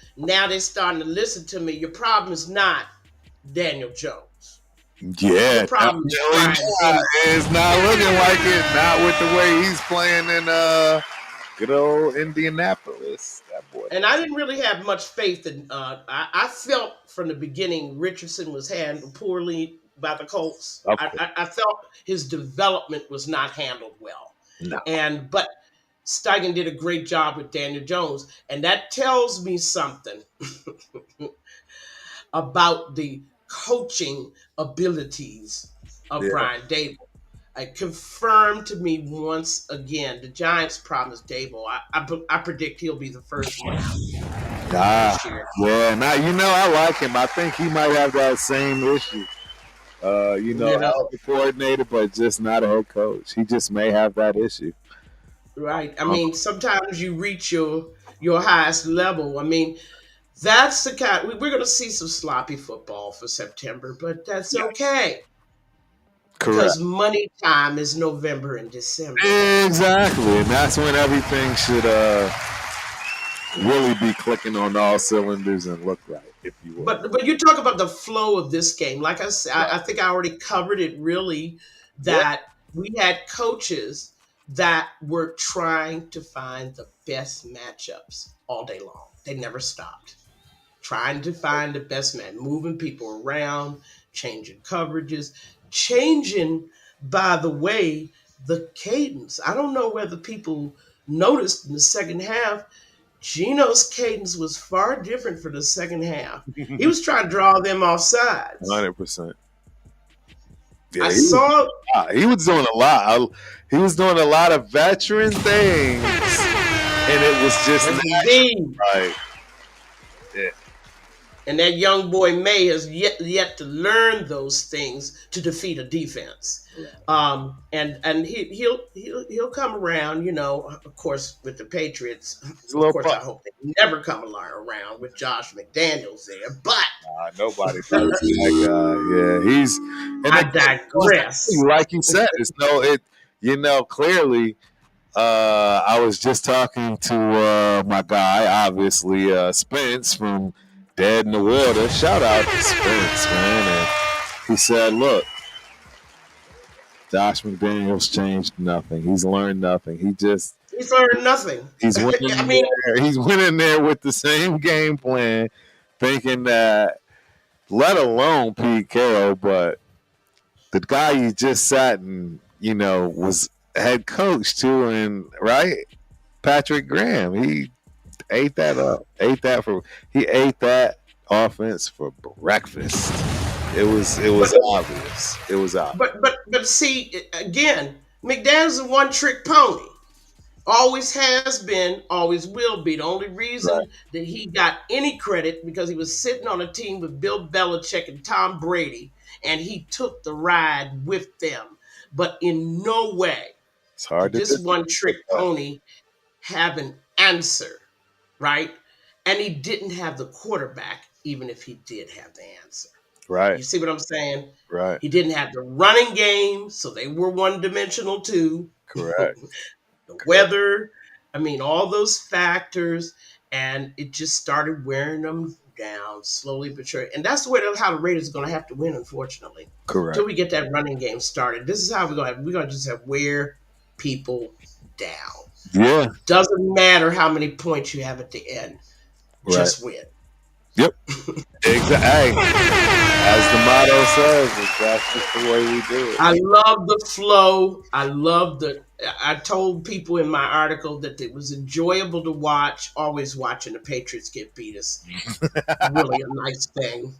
starting to listen to me. Your problem is not Daniel Jones. yeah, The problem is it's not looking like it. Not with the way he's playing in good old Indianapolis. That boy. And I didn't really have much faith in. I felt from the beginning Richardson was handled poorly by the Colts. I felt his development was not handled well. No. But Steichen did a great job with Daniel Jones, and that tells me something about the coaching abilities of Brian Daboll. It confirmed to me once again the Giants' problem is Daboll. I predict he'll be the first one out this year. Yeah, now I like him. I think he might have that same issue. The coordinator, but just not a head coach. He just may have that issue. Right. I mean, sometimes you reach your highest level. I mean, that's the kind. We're going to see some sloppy football for September, but that's okay. Correct. Because money time is November and December. Exactly, and that's when everything should really be clicking on all cylinders and look right, if you will. But you talk about the flow of this game. Like I said, I think I already covered it. Really, that we had coaches that were trying to find the best matchups all day long. They never stopped trying to find the best man, moving people around, changing coverages, changing, by the way, the cadence. I don't know whether people noticed in the second half, Geno's cadence was far different for the second half. He was trying to draw them off sides. 100%. Yeah, he was doing a lot. He was doing a lot of veteran things, and it was just right. Yeah. And that young boy May has yet to learn those things to defeat a defense. And he'll come around, of course, with the Patriots. He's a Of little course, punk. I hope they never come around with Josh McDaniels there. But Nobody likes that guy. Yeah, he's and I again, digress. like you said, clearly. I was just talking to my guy, obviously Spence from Dead in the Water. Shout out to Spence, man. And he said, "Look, Josh McDaniels changed nothing. He's learned nothing. He's learned nothing. He's went I in mean, there. He's went in there with the same game plan, thinking that, let alone Pete Carroll, but the guy you just sat and was head coach too, and right, Patrick Graham. He ate that up. He ate that offense for breakfast. It was obvious. It was obvious. but see, again, McDaniel's a one-trick pony. Always has been, always will be. The only Right. reason that he got any credit because he was sitting on a team with Bill Belichick and Tom Brady, and he took the ride with them. But in no way It's did hard to this do. one-trick pony have an answer, right? And he didn't have the quarterback, even if he did have the answer. Right. You see what I'm saying? Right. He didn't have the running game, so they were one-dimensional too. Correct. The weather, I mean, all those factors, and it just started wearing them down slowly but surely. And that's the way how the Raiders are going to have to win, unfortunately, Correct. until we get that running game started. This is how we're going to just have wear people down. Yeah. Doesn't matter how many points you have at the end, just win. Yep. Exactly. Hey, as the motto says, that's just the way we do it. I love the flow. I told people in my article that it was enjoyable to watch, always watching the Patriots get beat us. Really a nice thing.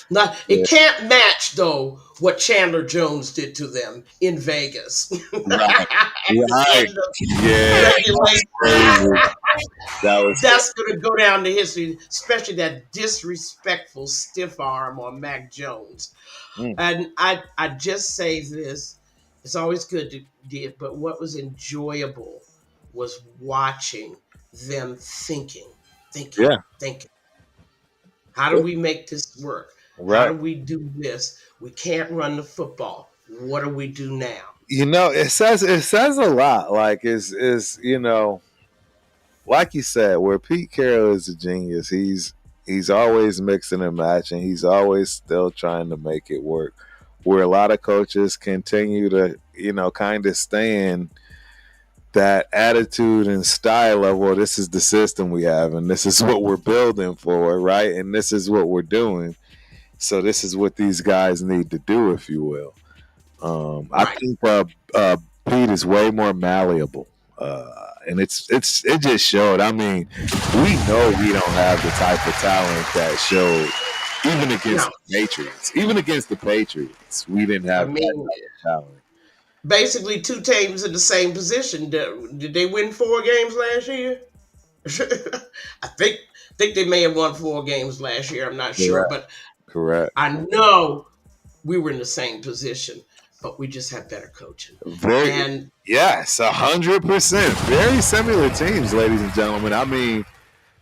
Now, it can't match, though, what Chandler Jones did to them in Vegas. Right. Yeah. That's going to go down to history, especially that disrespectful stiff arm on Mac Jones. And I just say this, it's always good to do it, but what was enjoyable was watching them thinking. How do we make this work? Right. How do we do this? We can't run the football. What do we do now? It says a lot. Like is like you said, where Pete Carroll is a genius, he's always mixing and matching. He's always still trying to make it work. Where a lot of coaches continue to, kind of stay in that attitude and style of, well, this is the system we have and this is what we're building for, right? And this is what we're doing. So this is what these guys need to do, if you will. I think Pete is way more malleable. And it just showed. I mean, we know we don't have the type of talent that showed even against the Patriots. Even against the Patriots, we didn't have that type of talent. Basically, two teams in the same position. Did they win 4 games last year? I think they may have won 4 games last year. I'm not sure, but I know we were in the same position, but we just have better coaching. Yes, 100%. Very similar teams, ladies and gentlemen. I mean,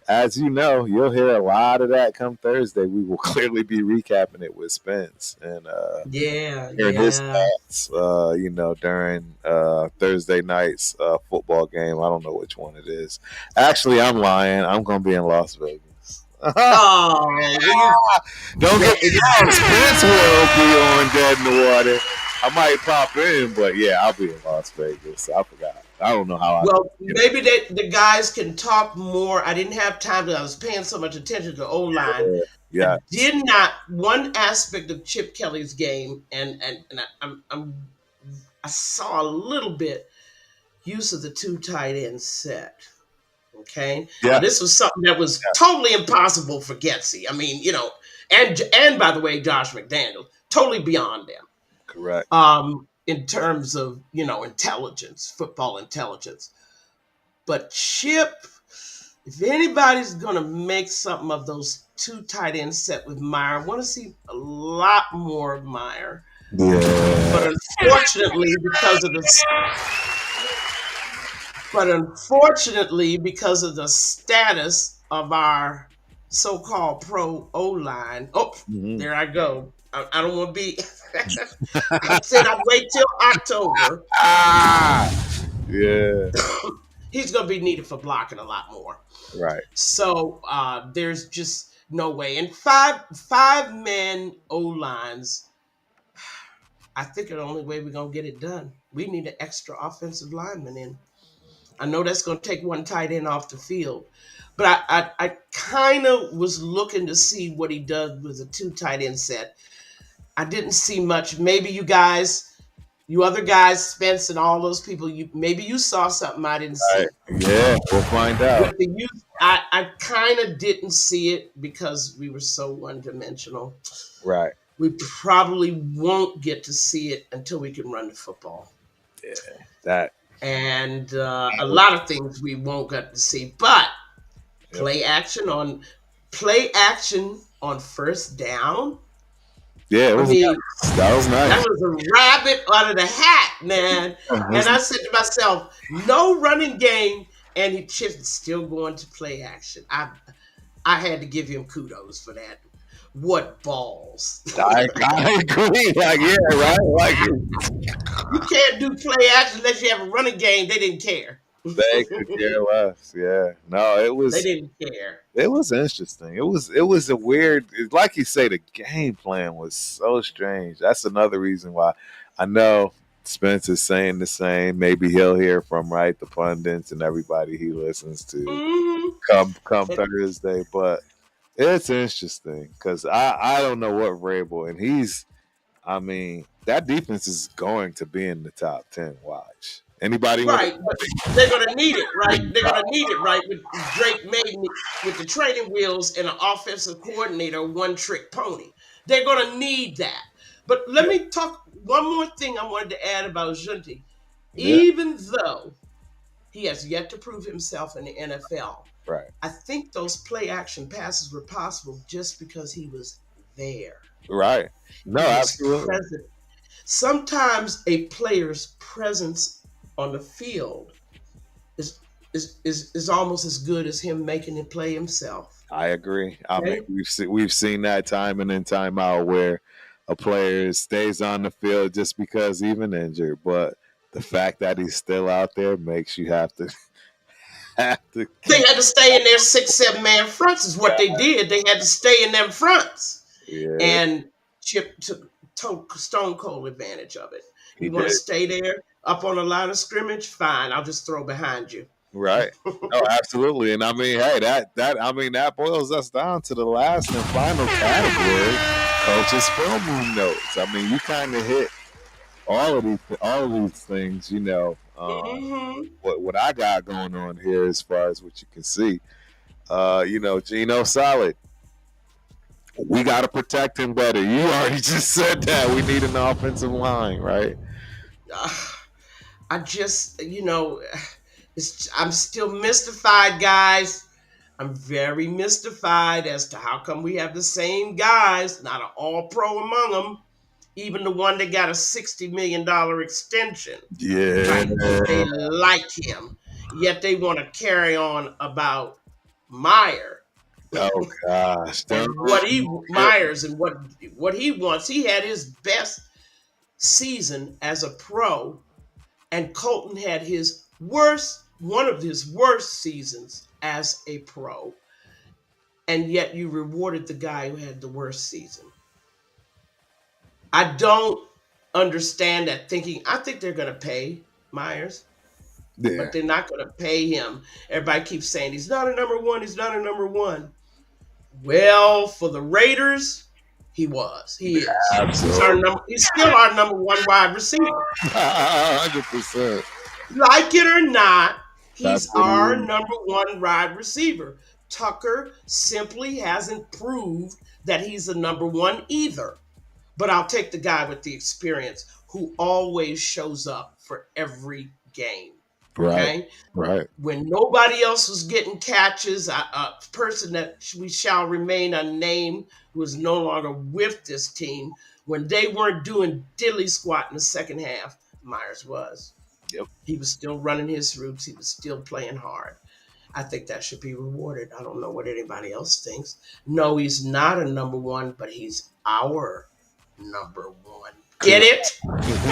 as you know, you'll hear a lot of that come Thursday. We will clearly be recapping it with Spence and his thoughts, during Thursday night's football game. I don't know which one it is. Actually, I'm lying. I'm going to be in Las Vegas. Don't get me wrong. Spence will be on Dead in the Water. I might pop in, but yeah, I'll be in Las Vegas. I forgot. I don't know how. Maybe the guys can talk more. I didn't have time I was paying so much attention to O-line. Yeah. I did not. One aspect of Chip Kelly's game, and I saw a little bit use of the 2 tight end set. Okay. Yeah. Now, this was something that was totally impossible for Getsy. I mean, and by the way, Josh McDaniels, totally beyond them. Correct. In terms of, intelligence, football intelligence. But Chip, if anybody's going to make something of those two tight end set with Meyer. I want to see a lot more of Meyer. But Yeah. unfortunately, because of the status of our so-called pro O-line, Mhm. there I go. I don't want to be. I said I'd wait till October. Ah, yeah. He's going to be needed for blocking a lot more. Right. So there's just no way. And five men O lines, I think the only way we're gonna get it done. We need an extra offensive lineman in. I know that's gonna take one tight end off the field, but I kind of was looking to see what he does with a two tight end set. I didn't see much. Maybe you other guys, Spence and all those people, maybe you saw something I didn't Right. see. Yeah. We'll find out. With the youth, I kind of didn't see it because we were so one dimensional. Right. We probably won't get to see it until we can run the football. Yeah. That. And a lot of things we won't get to see, but Yep. play action on first down. Yeah. It I was mean, nice. That was that nice. was a rabbit out of the hat, man. And I said to myself, no running game, and he still going to play action. I had to give him kudos for that. What balls! I agree. Like, yeah, right. Like, You can't do play action unless you have a running game. They didn't care. they could care less. Yeah. No, They didn't care. it was interesting. It was a weird, like you say, the game plan was so strange. That's another reason why I know Spence is saying the same. Maybe he'll hear from the pundits and everybody he listens to Mm-hmm. come Thursday. But it's interesting because I don't know what Vrabel, and I mean, that defense is going to be in the top 10. Watch. Anybody want Right, but they're gonna need it, right? They're gonna need it, right? With Drake May with the training wheels and an offensive coordinator, one trick pony. They're gonna need that. But let me talk one more thing I wanted to add about Junti. Yeah, Even though he has yet to prove himself in the NFL, right. I think those play action passes were possible just because he was there. Right. No, He was absolutely. present. Sometimes a player's presence on the field is almost as good as him making it play himself. I agree. I mean, Okay? we've seen that time in and time out where a player stays on the field just because even injured, but the fact that he's still out there makes you have to have to They keep. had to stay in their 6, 7 man fronts is what they did. They had to stay in them fronts. Yeah, And Chip took stone cold advantage of it. he You want to did. stay there up on the line of scrimmage? Fine, I'll just throw behind you. Right. No, absolutely. And I mean, hey, that boils us down to the last and final category, coach's film room notes. I mean, you kind of hit all of these things. Mm-hmm. What I got going on here as far as what you can see. Gino Solid. We got to protect him better. You already just said that. We need an offensive line, right? I just, I'm still mystified, guys. I'm very mystified as to how come we have the same guys, not an all pro among them, even the one that got a $60 million extension, Yeah. right? They like him, yet they want to carry on about Meyer Oh gosh. and Myers and what he wants. He had his best season as a pro, and Colton had one of his worst seasons as a pro, and yet you rewarded the guy who had the worst season. I don't understand that thinking. I think they're going to pay Myers, Yeah. but they're not going to pay him. Everybody keeps saying he's not a number one. He's not a number one. Well, for the Raiders, he was. He is. Absolutely. He's still our number one wide receiver. 100%. Like it or not, That's he's what he our is. number one wide receiver. Tucker simply hasn't proved that he's the number one either. But I'll take the guy with the experience who always shows up for every game. Right. Okay. Right. When nobody else was getting catches, a person that we shall remain unnamed, who is no longer with this team, when they weren't doing diddly squat in the second half, Myers was. Yep. He was still running his routes. He was still playing hard. I think that should be rewarded. I don't know what anybody else thinks. No, he's not a number one, but he's our number one. Get Correct. it?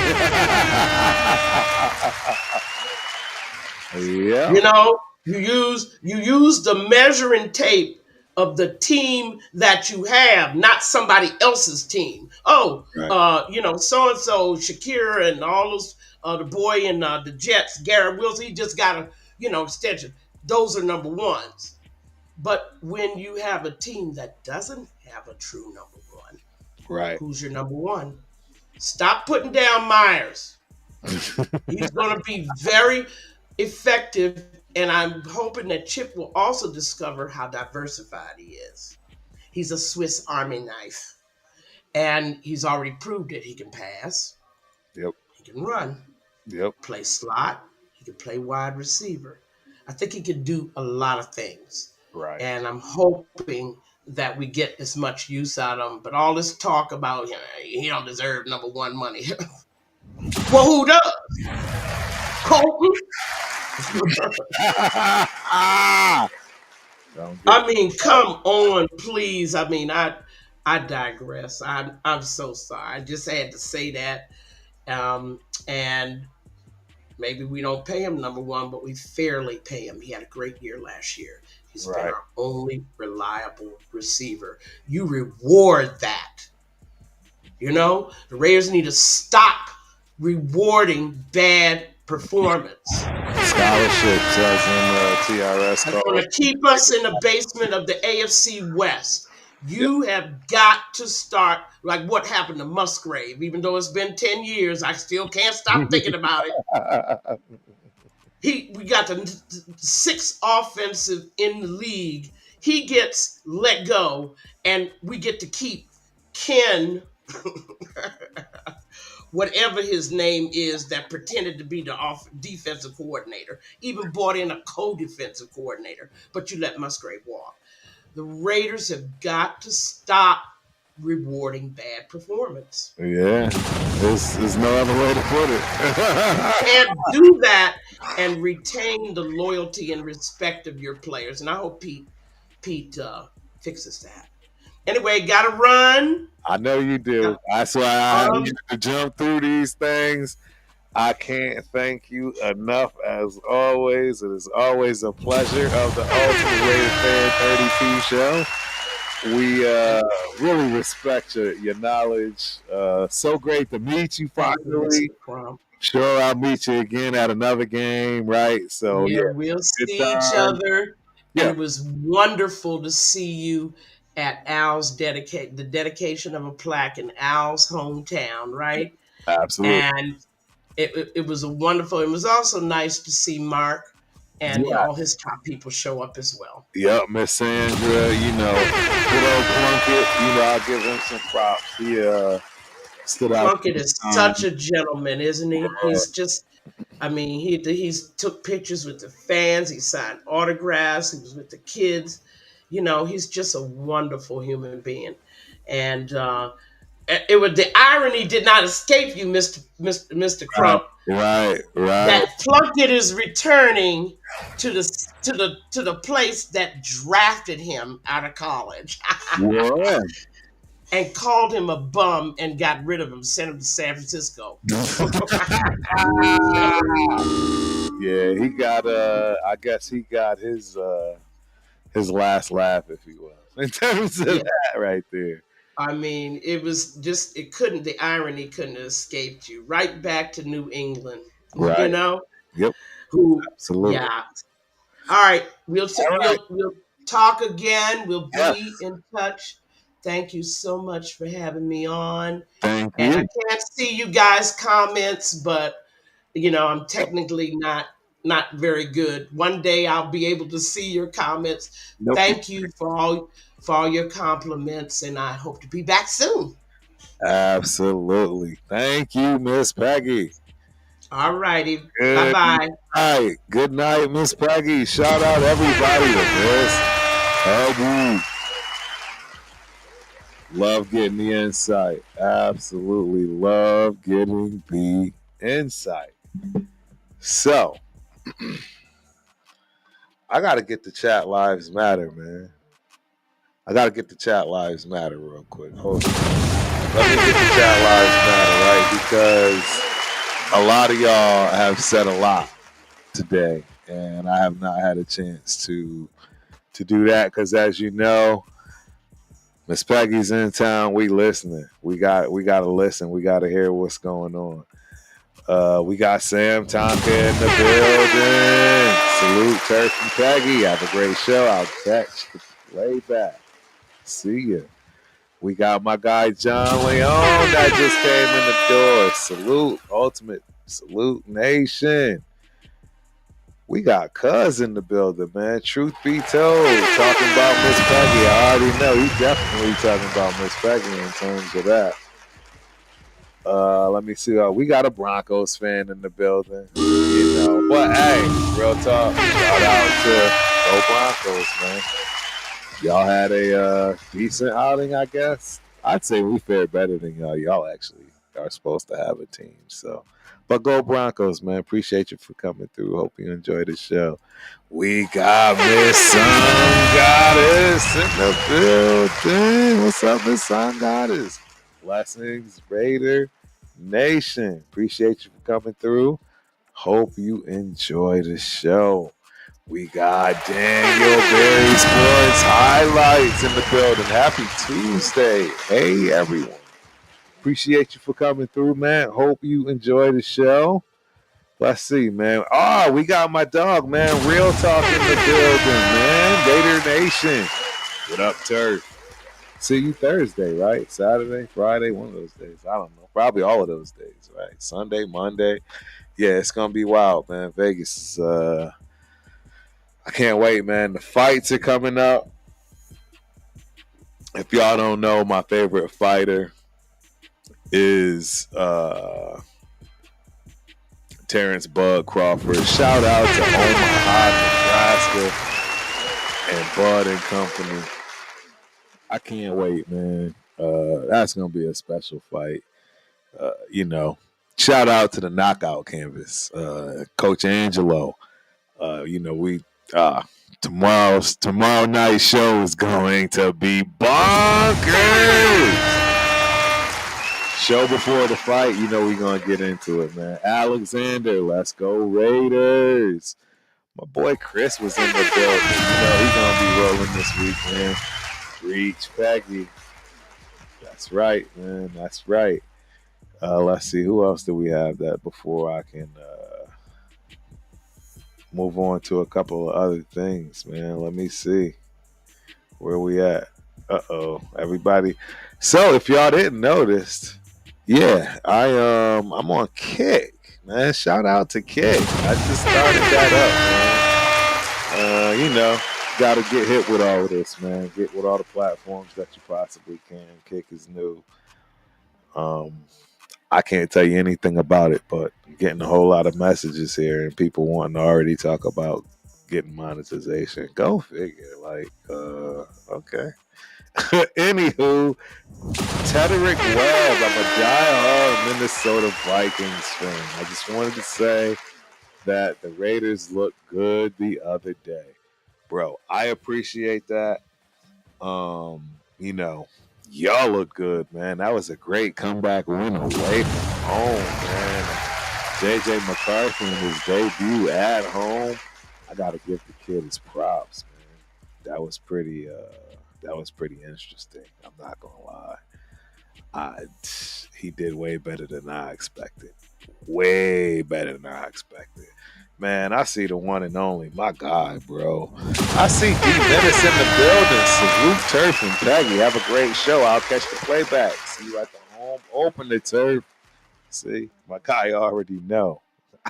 Yeah. You know, you use the measuring tape of the team that you have, not somebody else's team. Oh, Right. so and so, Shakira and all those, the boy in the Jets, Garrett Wilson, he just got a extension. Those are number ones. But when you have a team that doesn't have a true number one, Right. who's your number one? Stop putting down Myers. He's going to be very effective, and I'm hoping that Chip will also discover how diversified he is. He's a Swiss Army knife, and he's already proved it. He can pass, Yep. he can run, Yep. play slot, he can play wide receiver. I think he can do a lot of things, Right. and I'm hoping that we get as much use out of him. But all this talk about he don't deserve number one money. Well, who does? Colton? I mean, come on, please. I mean, I digress. I'm so sorry. I just had to say that. And maybe we don't pay him number one, but we fairly pay him. He had a great year last year. He's been Right. our only reliable receiver. You reward that. The Raiders need to stop rewarding bad performance. Scholarships, as in TRS. That's going to keep us in the basement of the AFC West. You have got to start like what happened to Musgrave. Even though it's been 10 years, I still can't stop thinking about it. We got the sixth offensive in the league. He gets let go, and we get to keep Ken, whatever his name is, that pretended to be the defensive coordinator, even brought in a co-defensive coordinator, but you let Musgrave walk. The Raiders have got to stop rewarding bad performance. Yeah, there's no other way to put it. Can't do that and retain the loyalty and respect of your players. And I hope Pete fixes that. Anyway, gotta run. I know you do. That's why I need to jump through these things. I can't thank you enough as always. It is always a pleasure of the Ultimate Raider Fan 32 show. We really respect your knowledge. So great to meet you finally. Sure, I'll meet you again at another game, right? So yeah, we'll see each other. Yeah. And it was wonderful to see you at Al's the dedication of a plaque in Al's hometown, right? Absolutely. And it was a wonderful. It was also nice to see Mark and all his top people show up as well. Yep, Miss Sandra, good old Plunkett, I'll give him some props. He stood out. Plunkett is such a gentleman, isn't he? He's just, he's took pictures with the fans. He signed autographs. He was with the kids. He's just a wonderful human being. And the irony did not escape you, Mr. Crump. Right. That Plunkett is returning to the place that drafted him out of college. Yeah. And called him a bum and got rid of him, sent him to San Francisco. Yeah, he got I guess he got his last laugh, if you will, in terms of that right there. It was just the irony couldn't have escaped you. Right back to New England. Right. Yep. Absolutely. Yeah. All right. We'll talk again. We'll be in touch. Thank you so much for having me on. Thank you. And I can't see you guys' comments, but I'm technically not very good. One day I'll be able to see your comments. Nope. Thank you for all your compliments, and I hope to be back soon. Absolutely. Thank you, Miss Peggy. All righty. Bye Good bye. night. Good night, Miss Peggy. Shout out everybody to Miss Peggy. Love getting the insight. Absolutely love getting the insight. So, I got to get the chat lives matter, man. I got to get the chat lives matter real quick. Hold on. Let me get the chat lives matter, right? Because a lot of y'all have said a lot today, and I have not had a chance to do that because, as you know, Miss Peggy's in town. We listening. We got to listen. We got to hear what's going on. We got Sam Tonka in the building. Salute Turf and Peggy. Have a great show. I'll catch the playback. See ya. We got my guy John Leone that just came in the door. Salute, Ultimate Salute Nation. We got Cuz in the building, man. Truth be told, talking about Miss Peggy. I already know he's definitely talking about Miss Peggy in terms of that. Let me see. We got a Broncos fan in the building, you know. But hey, real talk. Shout out to Go Broncos, man. Y'all had a decent outing, I guess. I'd say we fared better than y'all. Y'all actually are supposed to have a team. So, but go Broncos, man. Appreciate you for coming through. Hope you enjoy the show. We got Miss Sun Goddess in the building. What's up, Miss Sun Goddess? Blessings, Raider Nation. Appreciate you for coming through. Hope you enjoy the show. We got Daniel Berry Sports Highlights in the building. Happy Tuesday. Hey, everyone. Appreciate you for coming through, man. Hope you enjoy the show. Let's see, man. Oh, we got my dog, man. Real Talk in the building, man. Raider Nation. What up, Turf? See you Thursday, right? Saturday, Friday, one of those days. I don't know. Probably all of those days, right? Sunday, Monday. Yeah, it's going to be wild, man. Vegas is I can't wait, man. The fights are coming up. If y'all don't know, my favorite fighter is Terrence Bud Crawford. Shout out to Omaha, Nebraska, and Bud and Company. I can't wait, man. That's gonna be a special fight. You know, shout out to the knockout canvas, Coach Angelo. You know, we tomorrow night show is going to be bonkers. Show before the fight, you know we're gonna get into it, man. Alexander, let's go Raiders. My boy Chris was in the building. You know he's gonna be rolling this week, man. Reach Peggy. That's right, man. That's right. Let's see, who else do we have that before I can move on to a couple of other things, man. Let me see where we at. Everybody. So if y'all didn't notice, yeah, I'm on Kick, man. Shout out to Kick. I just started that up, man. You know, gotta get hit with all of this, man. Get with all the platforms that you possibly can. Kick is new. I can't tell you anything about it, but I'm getting a whole lot of messages here and people wanting to already talk about getting monetization. Go figure. Like, okay. Anywho, Tederick Webb. I'm a diehard Minnesota Vikings fan. I just wanted to say that the Raiders looked good the other day. Bro, I appreciate that. You know, y'all look good, man. That was a great comeback win away from home, man. JJ McCarthy in his debut at home. I gotta give the kid his props, man. That was pretty interesting. I'm not gonna lie. He did way better than I expected. Way better than I expected. Man, I see the one and only. My God, bro. I see D. Menace in the building. Salute Turf and Peggy. Have a great show. I'll catch the playback. See you at the home opener, Turf. See, my guy already know.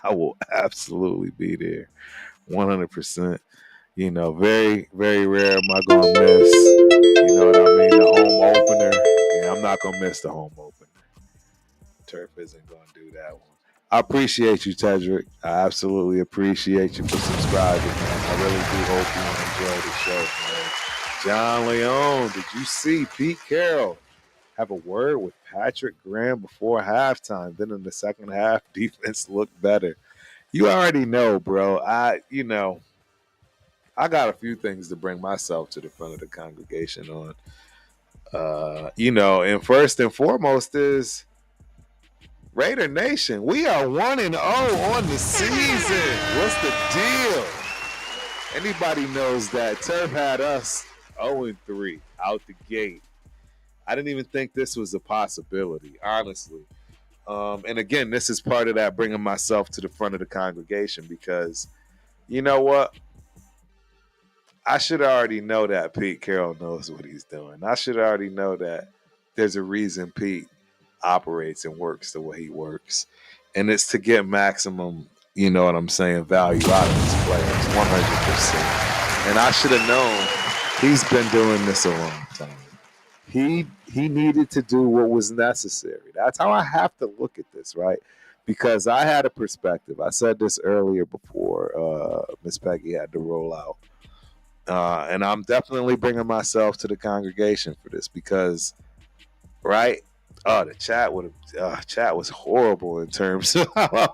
I will absolutely be there. 100%. You know, very, very rare am I going to miss. You know what I mean? The home opener. Yeah, I'm not going to miss the home opener. Turf isn't going to do that one. I appreciate you, Tedrick. I absolutely appreciate you for subscribing, man. I really do hope you enjoy the show, man. John Leone, did you see Pete Carroll have a word with Patrick Graham before halftime? Then in the second half, defense looked better. You already know, bro. I got a few things to bring myself to the front of the congregation on. And first and foremost is Raider Nation. We are 1-0 on the season. What's the deal? Anybody knows that Turf had us 0-3 out the gate. I didn't even think this was a possibility, honestly. And again, this is part of that bringing myself to the front of the congregation because you know what? I should already know that Pete Carroll knows what he's doing. I should already know that there's a reason Pete operates and works the way he works. And it's to get maximum, you know what I'm saying, value out of his players, 100%. And I should have known he's been doing this a long time. He needed to do what was necessary. That's how I have to look at this, right? Because I had a perspective. I said this earlier before Miss Peggy had to roll out. And I'm definitely bringing myself to the congregation for this because, right? Oh, the chat was horrible in terms of how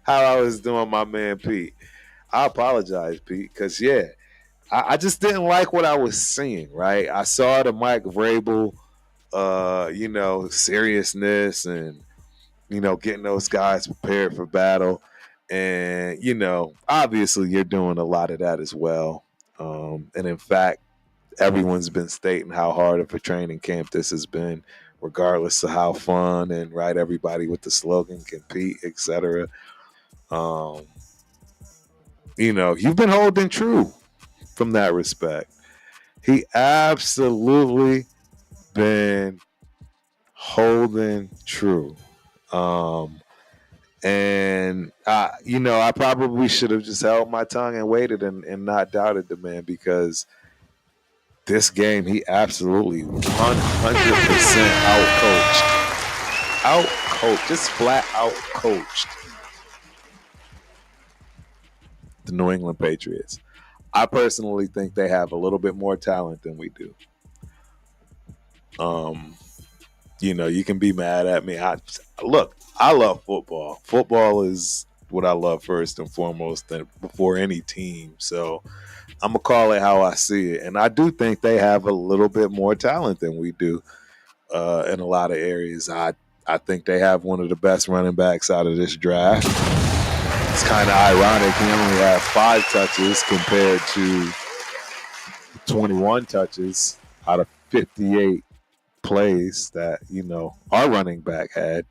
I was doing my man Pete. I apologize, Pete, because I just didn't like what I was seeing. Right? I saw the Mike Vrabel, seriousness and getting those guys prepared for battle, and obviously you're doing a lot of that as well. And in fact, everyone's been stating how hard of a training camp this has been, regardless of how fun and right everybody with the slogan compete, etc. You've been holding true from that respect. He absolutely been holding true. I probably should have just held my tongue and waited and not doubted the man because this game, he absolutely 100% outcoached, just flat out coached the New England Patriots. I personally think they have a little bit more talent than we do. You can be mad at me. I love football. Football is what I love first and foremost before any team. So I'm going to call it how I see it. And I do think they have a little bit more talent than we do in a lot of areas. I think they have one of the best running backs out of this draft. It's kind of ironic. He only had 5 touches compared to 21 touches out of 58 plays that, our running back had.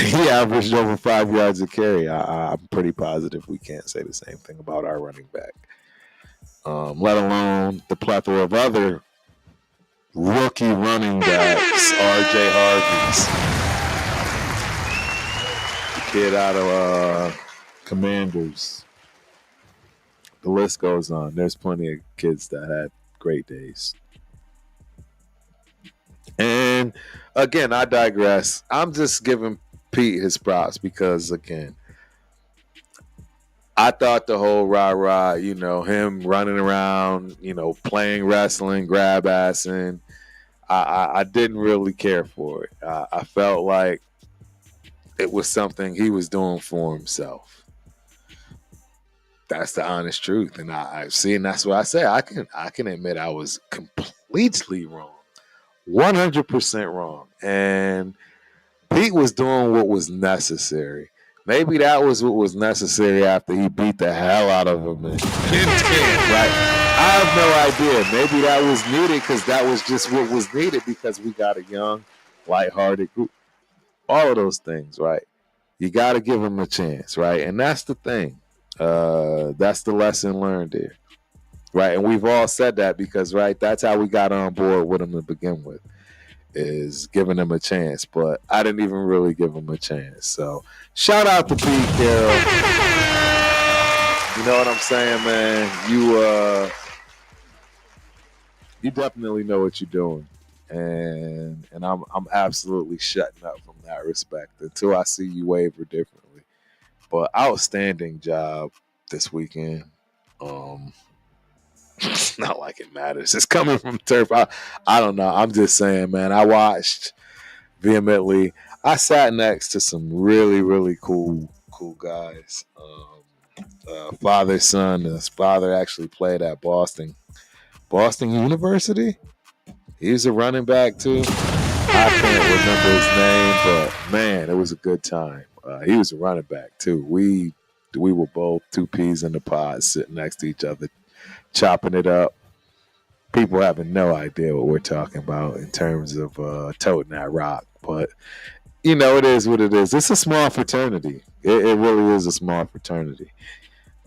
He averaged over 5 yards a carry. I'm pretty positive we can't say the same thing about our running back. Let alone the plethora of other rookie running backs, R.J. Harvey's, the kid out of Commanders. The list goes on. There's plenty of kids that had great days. And again, I digress. I'm just giving Pete his props because, again, I thought the whole rah-rah, him running around, playing wrestling, grab-assing, I didn't really care for it. I felt like it was something he was doing for himself. That's the honest truth. And I see, and that's what I say. I can admit I was completely wrong. 100% wrong. And Pete was doing what was necessary. Maybe that was what was necessary after he beat the hell out of him in camp, right? I have no idea. Maybe that was needed because that was just what was needed because we got a young, lighthearted group. All of those things, right? You got to give him a chance, right? And that's the thing. That's the lesson learned here, right? And we've all said that because, right, that's how we got on board with him to begin with, is giving him a chance. But I didn't even really give him a chance. So shout out to Pete Carroll. You know what I'm saying, man? You definitely know what you're doing. and I'm absolutely shutting up from that respect until I see you waver differently. But outstanding job this weekend. Um, it's not like it matters. It's coming from turf. I don't know. I'm just saying, man. I watched vehemently. I sat next to some really really cool guys. Father son. His father actually played at Boston University. He was a running back too. I can't remember his name, but man, it was a good time. He was a running back too. We were both two peas in the pod, sitting next to each other, chopping it up. People having no idea what we're talking about in terms of toting that rock, but it is what it is. It's a small fraternity. It really is a small fraternity.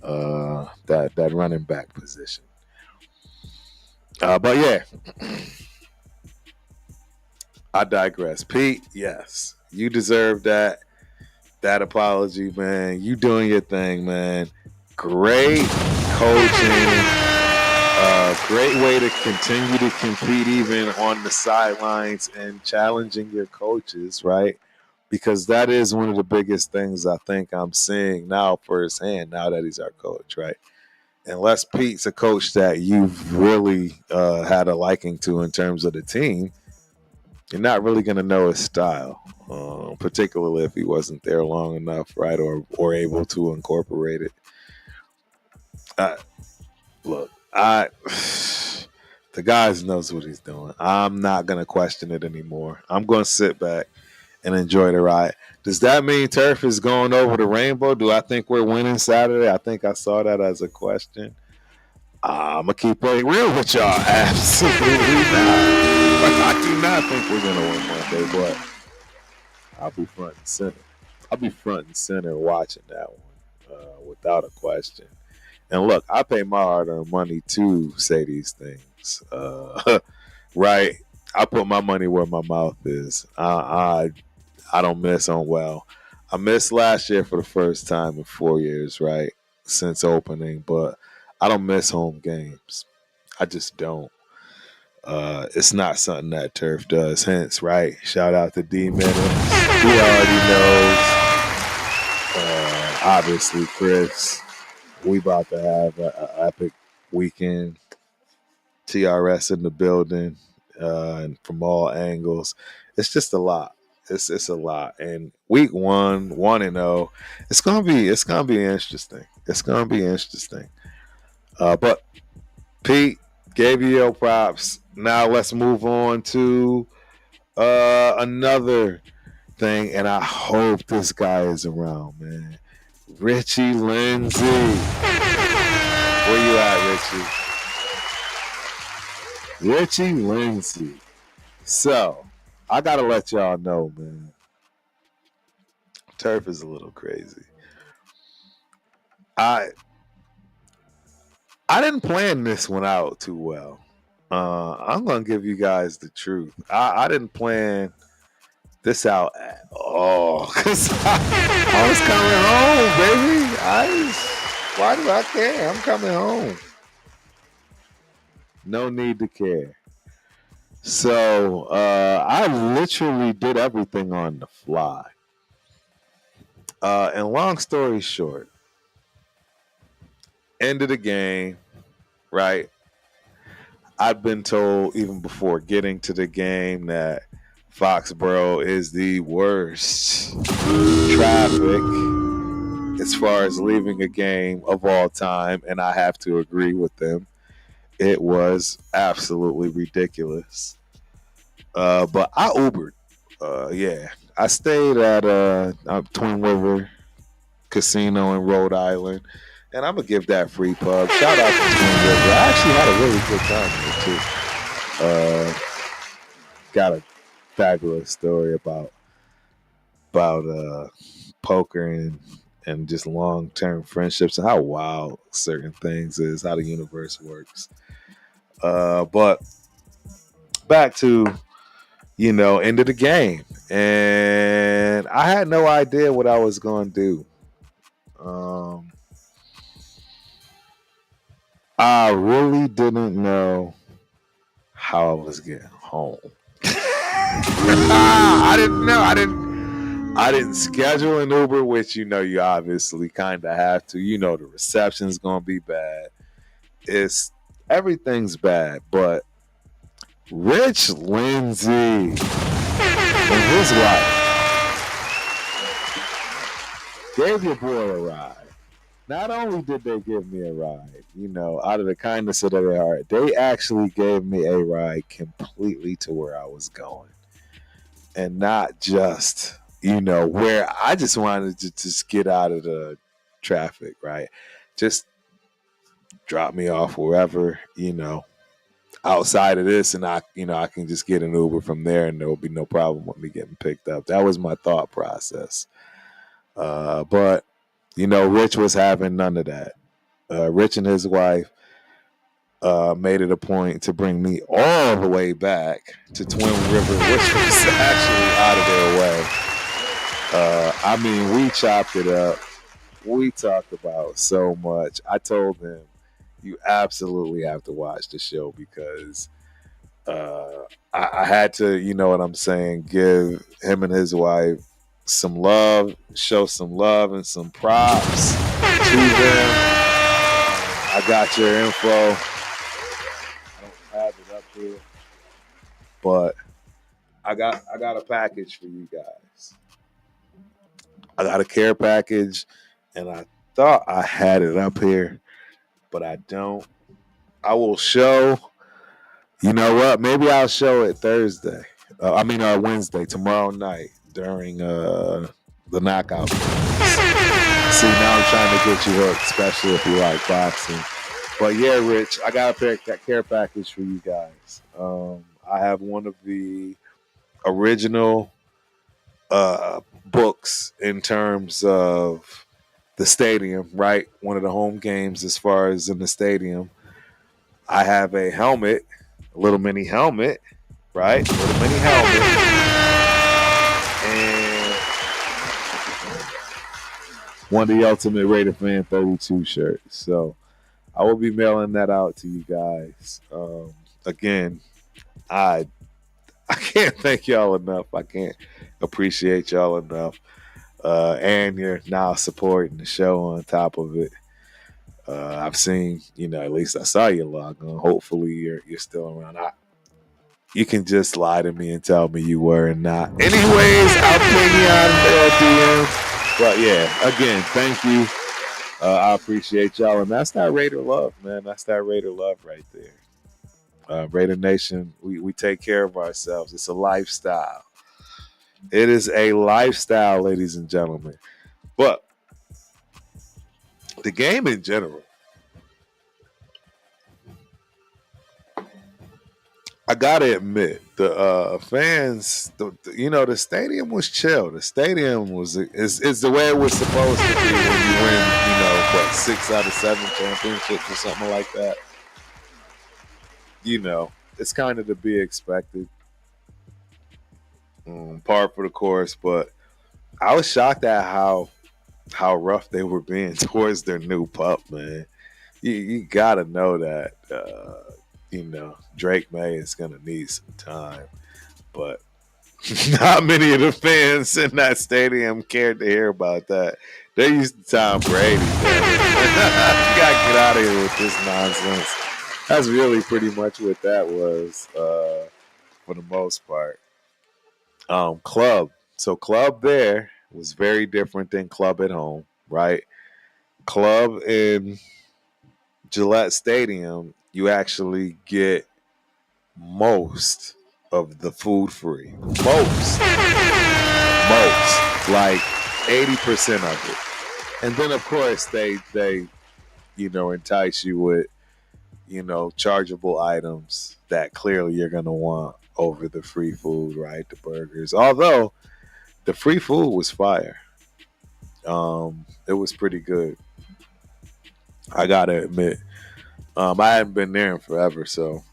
That running back position. But yeah, I digress. Pete, yes, you deserve that apology, man. You doing your thing, man. Great coaching. Great way to continue to compete even on the sidelines and challenging your coaches, right? Because that is one of the biggest things I think I'm seeing now firsthand, now that he's our coach, right? Unless Pete's a coach that you've really had a liking to in terms of the team, you're not really going to know his style, particularly if he wasn't there long enough, right, or able to incorporate it. Uh, Look, the guy knows what he's doing. I'm not going to question it anymore. I'm going to sit back and enjoy the ride. Does that mean turf is going over the rainbow? Do I think we're winning Saturday? I think I saw that as a question. I'm going to keep playing real with y'all. Absolutely not. I do not think we're going to win Monday, but I'll be front and center. I'll be front and center watching that one without a question. And look, I pay my hard-earned money to say these things, right? I put my money where my mouth is. I don't miss on well. I missed last year for the first time in 4 years, right, since opening, but I don't miss home games. I just don't. It's not something that turf does. Hence, right? Shout out to D Minute. He already knows. Obviously, Chris. We about to have an epic weekend. TRS in the building, and from all angles. It's just a lot. It's a lot. And week 1-0. It's gonna be interesting. It's gonna be interesting. But Pete gave you your props. Now let's move on to another thing, and I hope this guy is around, man. Richie Lindsay. Where you at, Richie? Richie Lindsay. So, I gotta let y'all know, man. Turf is a little crazy. I I didn't plan this one out too well. I'm gonna give you guys the truth. I didn't plan this out at all because I was coming home, baby. Why do I care? I'm coming home. No need to care. So I literally did everything on the fly. And long story short, end of the game, right? I've been told even before getting to the game that Foxborough is the worst traffic as far as leaving a game of all time, and I have to agree with them. It was absolutely ridiculous. But I Ubered. Yeah, I stayed at Twin River Casino in Rhode Island. And I'm gonna give that free pub. Shout out to Twin River. I actually had a really good time here too. Got a fabulous story about poker and just long term friendships and how wild certain things is, how the universe works. But back to end of the game, and I had no idea what I was going to do. I really didn't know how I was getting home. I didn't know. I didn't schedule an Uber, which you obviously kind of have to. The reception's gonna be bad. It's everything's bad, but Rich Lindsay and his wife gave your boy a ride. Not only did they give me a ride, out of the kindness of their heart, they actually gave me a ride completely to where I was going. And not just, where I just wanted to just get out of the traffic, right? Just drop me off wherever, outside of this, and I can just get an Uber from there, and there will be no problem with me getting picked up. That was my thought process. But Rich was having none of that. Rich and his wife made it a point to bring me all the way back to Twin River, which was actually out of their way. I mean, we chopped it up. We talked about so much. I told him, you absolutely have to watch the show because I had to, you know what I'm saying, give him and his wife some love, show some love and some props to them. I got your info. I don't have it up here, but I got a package for you guys. I got a care package, and I thought I had it up here, but I don't. I will show. You know what? Maybe I'll show it Thursday. Wednesday, tomorrow night during the knockout. See, now I'm trying to get you hooked, especially if you like boxing. But yeah, Rich, I got a care package for you guys. I have one of the original books in terms of the stadium, right? One of the home games as far as in the stadium. I have a helmet, a little mini helmet, right? A little mini helmet. And one of the Ultimate Raider Fan 32 shirts. So I will be mailing that out to you guys. Again, I can't thank y'all enough. I can't appreciate y'all enough. And you're now supporting the show on top of it. I've seen, at least I saw you log on. Hopefully you're still around. You can just lie to me and tell me you were and not. Anyways, I'll ping you on the DM. But yeah, again, thank you. I appreciate y'all. And that's that Raider love, man. That's that Raider love right there. Raider Nation, we take care of ourselves. It's a lifestyle. It is a lifestyle, ladies and gentlemen. But the game in general, I gotta admit, the fans, the stadium was chill. The stadium is the way it was supposed to be when you win, 6 out of 7 championships or something like that. It's kind of to be expected, par for the course. But I was shocked at how rough they were being towards their new pup, man. You gotta know that. Drake May is going to need some time. But not many of the fans in that stadium cared to hear about that. They're used to Tom Brady. You got to get out of here with this nonsense. That's really pretty much what that was for the most part. Club. So Club there was very different than Club at home, right? Club in Gillette Stadium, you actually get most of the food free. Most. Like 80% of it. And then of course they entice you with, chargeable items that clearly you're gonna want over the free food, right? The burgers. Although the free food was fire. It was pretty good. I gotta admit. I hadn't been there in forever, so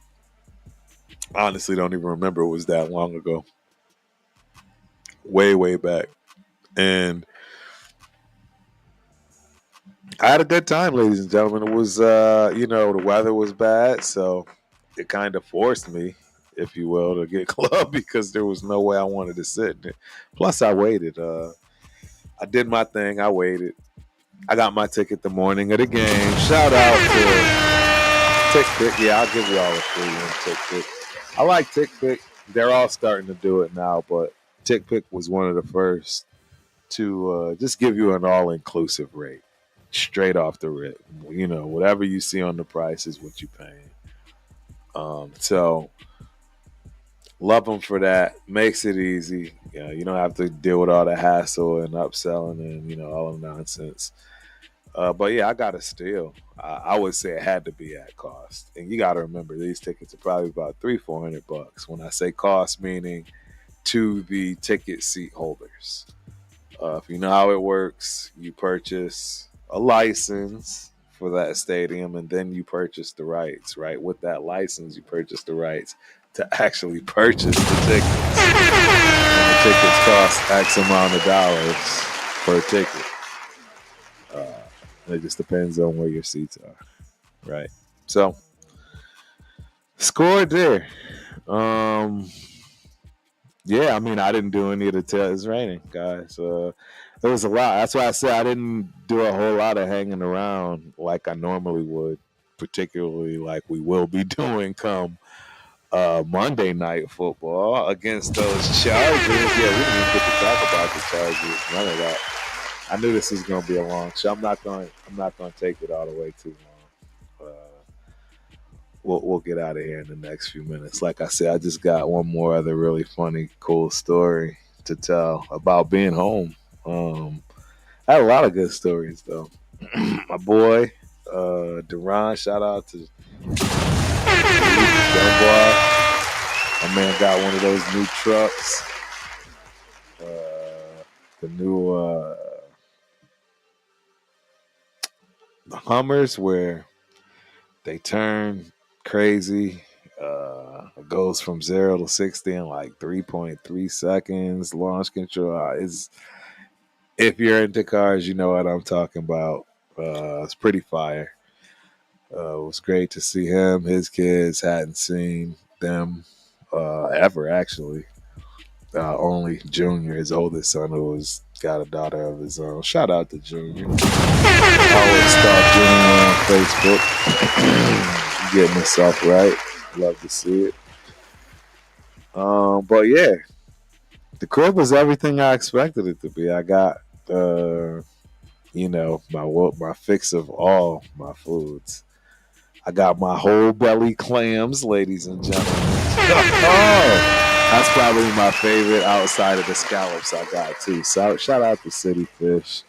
honestly don't even remember it was that long ago. Way back. And I had a good time, ladies and gentlemen. It was the weather was bad, so it kind of forced me. if you will, to get club because there was no way I wanted to sit in it. Plus, I waited. I did my thing. I waited. I got my ticket the morning of the game. Shout out to TickPick. Yeah, I'll give you all a free one, TickPick. I like TickPick. They're all starting to do it now, but TickPick was one of the first to just give you an all-inclusive rate, straight off the rip. You know, whatever you see on the price is what you're paying. So love them for that. Makes it easy. You know, you don't have to deal with all the hassle and upselling and all the nonsense. But yeah, I got a steal. I would say it had to be at cost, and you got to remember these tickets are probably about $300-400. When I say cost, meaning to the ticket seat holders. If you know how it works, you purchase a license for that stadium, and then you purchase the rights. Right, with that license, you purchase the rights to actually purchase the tickets. And the tickets cost X amount of dollars per ticket. It just depends on where your seats are, right? So, scored there. Yeah, I mean, I didn't do any of the tell. It's raining, guys. It was a lot. That's why I said I didn't do a whole lot of hanging around like I normally would, particularly like we will be doing come Monday night football against those Chargers. Yeah, we didn't even get to talk about the Chargers. None of that. I knew this was going to be a long show. I'm not going to take it all the way too long. We'll get out of here in the next few minutes. Like I said, I just got one more other really funny, cool story to tell about being home. I had a lot of good stories though. My boy, Duran, shout out to Dunbar. My man got one of those new trucks. The new the Hummers where they turn crazy. It goes from 0 to 60 in like 3.3 seconds. Launch control is, if you're into cars, you know what I'm talking about. It's pretty fire. It was great to see him. His kids hadn't seen them ever, actually. Only Junior, his oldest son, who has got a daughter of his own. Shout out to Junior. Always stalk Junior on Facebook. Getting himself right. Love to see it. But yeah, the crib was everything I expected it to be. I got, my fix of all my foods. I got my whole belly clams, ladies and gentlemen. Oh, that's probably my favorite outside of the scallops I got too. So shout out to City Fish,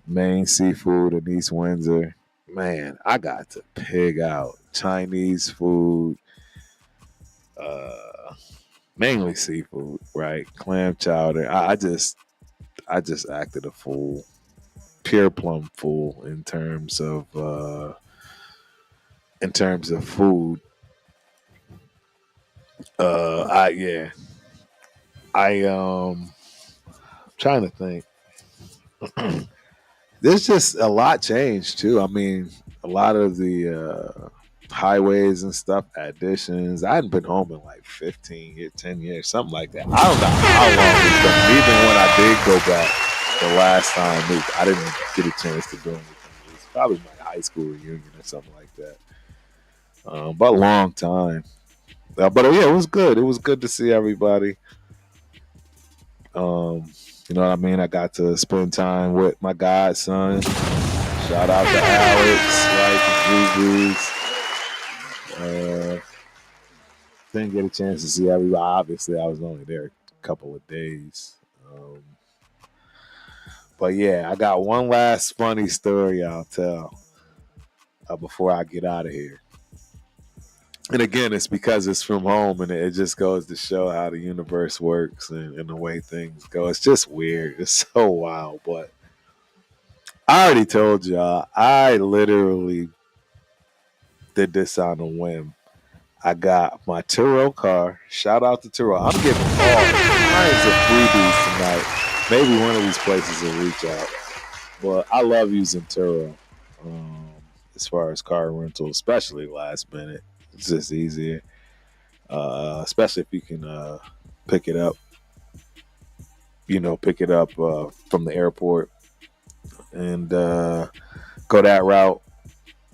Maine Seafood in East Windsor. Man, I got to pig out Chinese food, mainly seafood, right? Clam chowder. I just acted a fool, pure plum fool in terms of food. I yeah, I trying to think. There's just a lot changed too. I mean, a lot of the highways and stuff, additions. I hadn't been home in like 15 years, 10 years, something like that. I don't know how long it's been. Even when I did go back the last time, I didn't get a chance to do anything. It was probably my high school reunion or something like that. But a long time. But yeah, it was good. It was good to see everybody. You know what I mean? I got to spend time with my godson. Shout out to Alex, right? The Juju's. Didn't get a chance to see everybody. Obviously, I was only there a couple of days. But yeah, I got one last funny story I'll tell before I get out of here. And again, it's because it's from home, and it just goes to show how the universe works and the way things go. It's just weird. It's so wild. But I already told y'all, I literally did this on a whim. I got my Turo car. Shout out to Turo. I'm giving all kinds of freebies tonight. Maybe one of these places will reach out. But I love using Turo as far as car rental, especially last minute. It's just easier. especially if you can pick it up. Pick it up from the airport and go that route.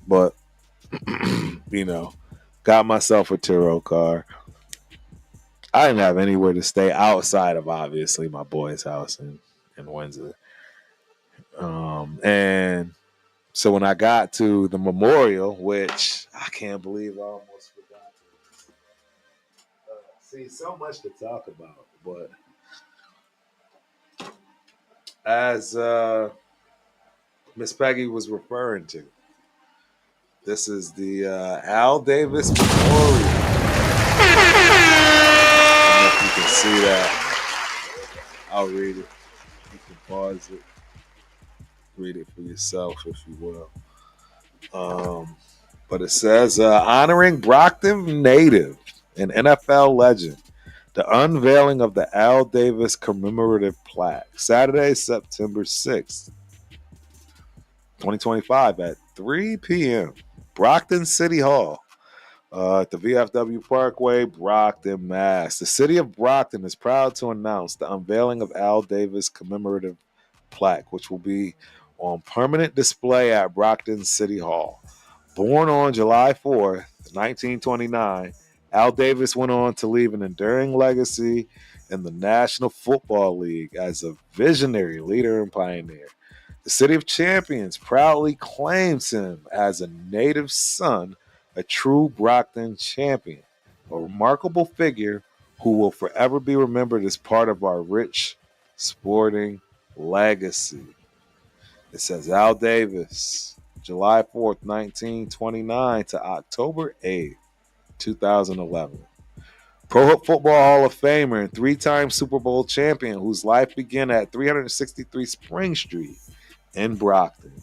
But you know, got myself a Turo car. I didn't have anywhere to stay outside of obviously my boy's house in Windsor. And so when I got to the memorial, which I can't believe I almost forgot see, so much to talk about. But as Miss Peggy was referring to, this is the Al Davis Memorial. I don't know if you can see that. I'll read it. You can pause it. Read it for yourself if you will. But it says honoring Brockton native and NFL legend. The unveiling of the Al Davis commemorative plaque. Saturday, September 6th, 2025 at 3 p.m. Brockton City Hall at the VFW Parkway, Brockton, Mass. The city of Brockton is proud to announce the unveiling of Al Davis commemorative plaque, which will be on permanent display at Brockton City Hall. Born on July 4th, 1929, Al Davis went on to leave an enduring legacy in the National Football League as a visionary leader and pioneer. The City of Champions proudly claims him as a native son, a true Brockton champion, a remarkable figure who will forever be remembered as part of our rich sporting legacy. It says Al Davis, July 4th, 1929 to October 8th, 2011. Pro Football Hall of Famer and three-time Super Bowl champion whose life began at 363 Spring Street in Brockton.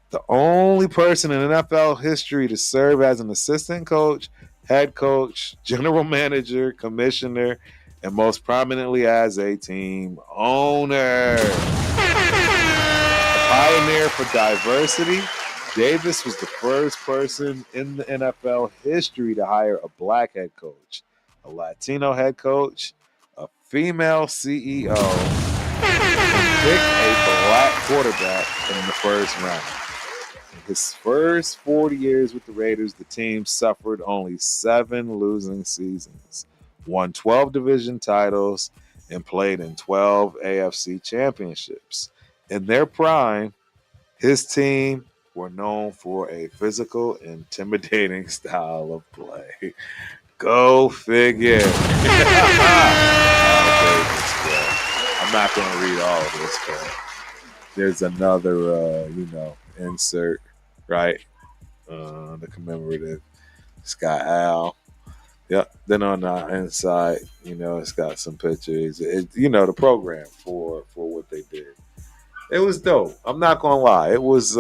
The only person in NFL history to serve as an assistant coach, head coach, general manager, commissioner, and most prominently as a team owner. Pioneer for diversity, Davis was the first person in the NFL history to hire a black head coach, a Latino head coach, a female CEO, and pick a black quarterback in the first round. In his first 40 years with the Raiders, the team suffered only 7 losing seasons, won 12 division titles, and played in 12 AFC championships. In their prime, his team were known for a physical, intimidating style of play. Go figure. I'm not going to read all of this, but there's another, insert, right? The commemorative. It's got Al. Yep. Then on the inside, it's got some pictures. The program for what they did. It was dope. I'm not gonna lie. It was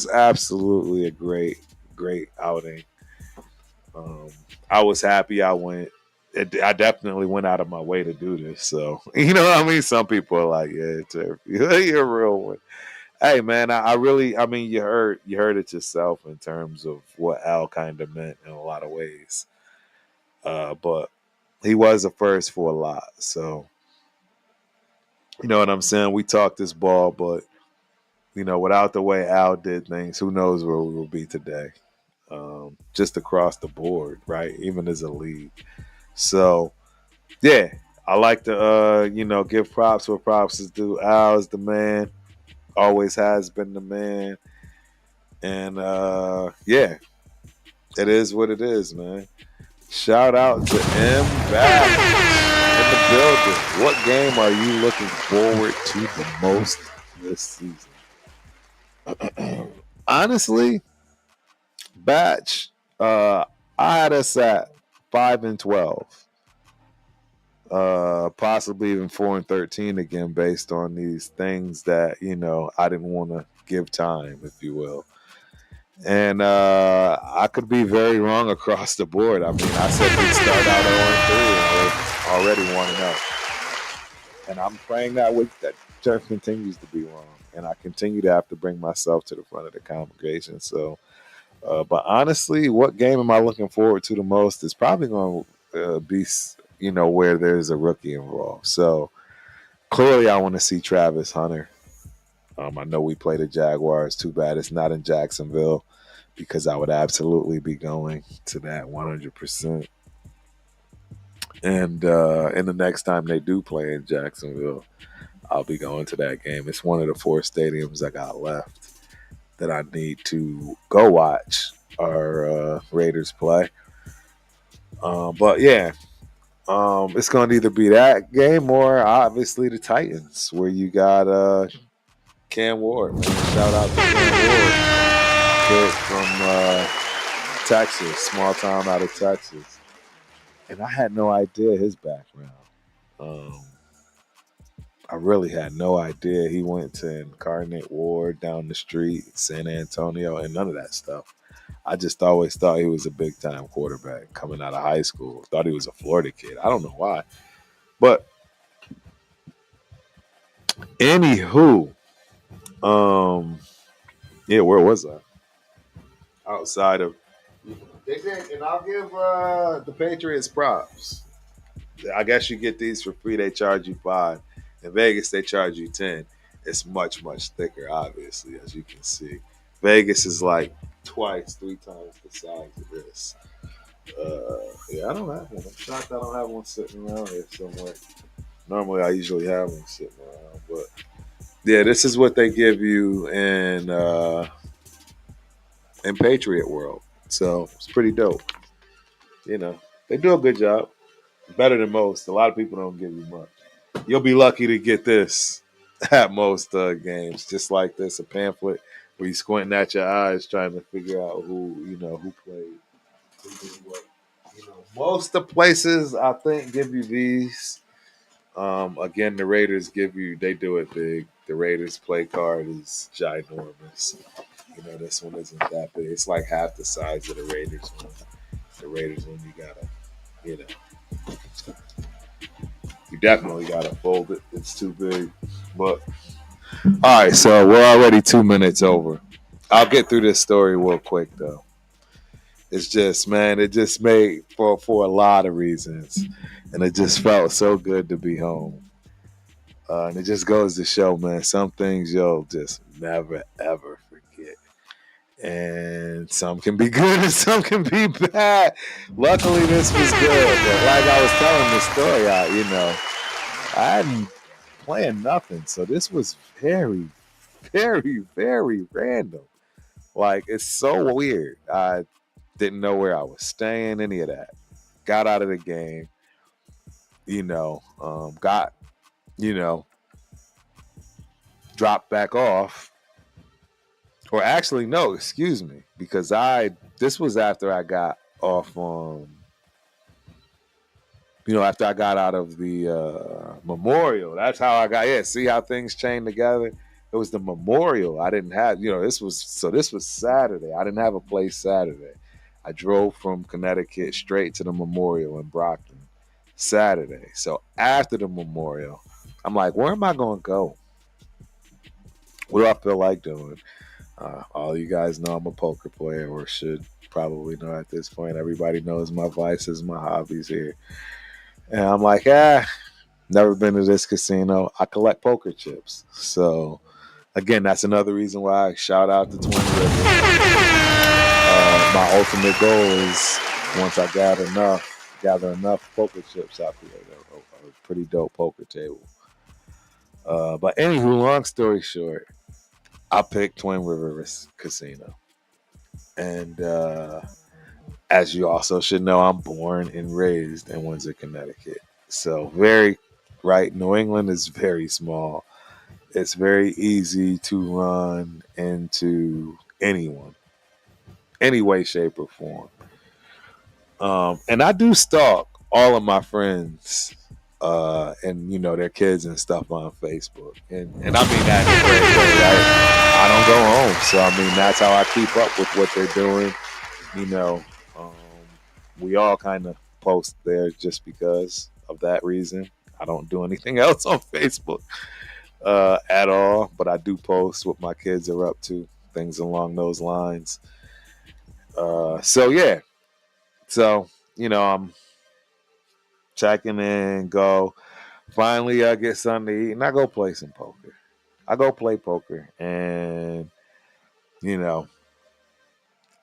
absolutely a great outing. Um, I was happy I went. I definitely went out of my way to do this. So you know what I mean. Some people are like, "Yeah, you're a real one." Hey, man, I really, you heard it yourself in terms of what Al kind of meant in a lot of ways. But he was a first for a lot. So you know what I'm saying. We talked this ball, but without the way Al did things, who knows where we will be today? Just across the board, right? Even as a league. So, yeah, I like to, give props where props is due. Al is the man, always has been the man. And, yeah, it is what it is, man. Shout out to M back in the building. What game are you looking forward to the most this season? Honestly, Batch, I had us at 5-12, possibly even 4-13 again, based on these things that I didn't want to give time, if you will. And I could be very wrong across the board. I mean, I said we'd start out 0-3 and we're already 1-0. And I'm praying that turf continues to be wrong, and I continue to have to bring myself to the front of the congregation. So But honestly, what game am I looking forward to the most? Is probably going to be, where there's a rookie involved. So clearly, I want to see Travis Hunter. I know we play the Jaguars. Too bad it's not in Jacksonville because I would absolutely be going to that 100%. And the next time they do play in Jacksonville, I'll be going to that game. It's one of the 4 stadiums I got left that I need to go watch our Raiders play. But yeah, it's going to either be that game or obviously the Titans, where you got Cam Ward. Man. Shout out to Cam Ward, kid from Texas, small town out of Texas. And I had no idea his background. Um, I really had no idea he went to Incarnate Ward down the street, San Antonio, and none of that stuff. I just always thought he was a big time quarterback coming out of high school. Thought he was a Florida kid. I don't know why. But anywho, um, yeah, where was I? Outside of they did, and I'll give the Patriots props. I guess you get these for free. They charge you 5. In Vegas, they charge you 10. It's much, much thicker, obviously, as you can see. Vegas is like twice, 3 times the size of this. Yeah, I don't have one. I'm shocked I don't have one sitting around here somewhere. Normally, I usually have one sitting around, but yeah, this is what they give you in Patriot World. So it's pretty dope. You know, they do a good job, better than most. A lot of people don't give you much. You'll be lucky to get this at most games, just like this, a pamphlet where you squinting at your eyes trying to figure out who played, who did what. Most of the places I think give you these. Again, the Raiders they do it big. The Raiders play card is ginormous. This one isn't that big. It's like half the size of the Raiders one. The Raiders one, you know, you definitely gotta fold it. It's too big. But all right, so we're already 2 minutes over. I'll get through this story real quick though. It's just, man, it just made for a lot of reasons, and it just felt so good to be home. And it just goes to show, man, some things you'll just never ever forget, and some can be good and some can be bad. Luckily, this was good, but like I was telling the story, I hadn't planned nothing, so this was very, very, very random. Like, it's so weird. I didn't know where I was staying, any of that. Got out of the game, got, you know, dropped back off. Or actually, no, excuse me, because this was after I got off, after I got out of the memorial. That's how I got, yeah, see how things chain together? It was the memorial. I didn't have, this was Saturday. I didn't have a place Saturday. I drove from Connecticut straight to the memorial in Brockton Saturday. So after the memorial, I'm like, where am I going to go? What do I feel like doing? All you guys know I'm a poker player, or should probably know at this point. Everybody knows my vices, my hobbies here. And I'm like, never been to this casino. I collect poker chips. So, again, that's another reason why I shout out to Twin River. My ultimate goal is, once I gather enough poker chips, I'll create a pretty dope poker table. But anywho, long story short, I picked Twin Rivers Casino. And as you also should know, I'm born and raised in Windsor, Connecticut. So New England is very small. It's very easy to run into anyone, any way, shape, or form. And I do stalk all of my friends and their kids and stuff on Facebook, and I mean that in a great way. I don't go home, so I mean that's how I keep up with what they're doing. You know, um, we all kind of post there just because of that reason. I don't do anything else on Facebook at all, but I do post what my kids are up to, things along those lines. So yeah. So, I'm checking in, go. Finally, I get something to eat, and I go play some poker. I go play poker, and, you know,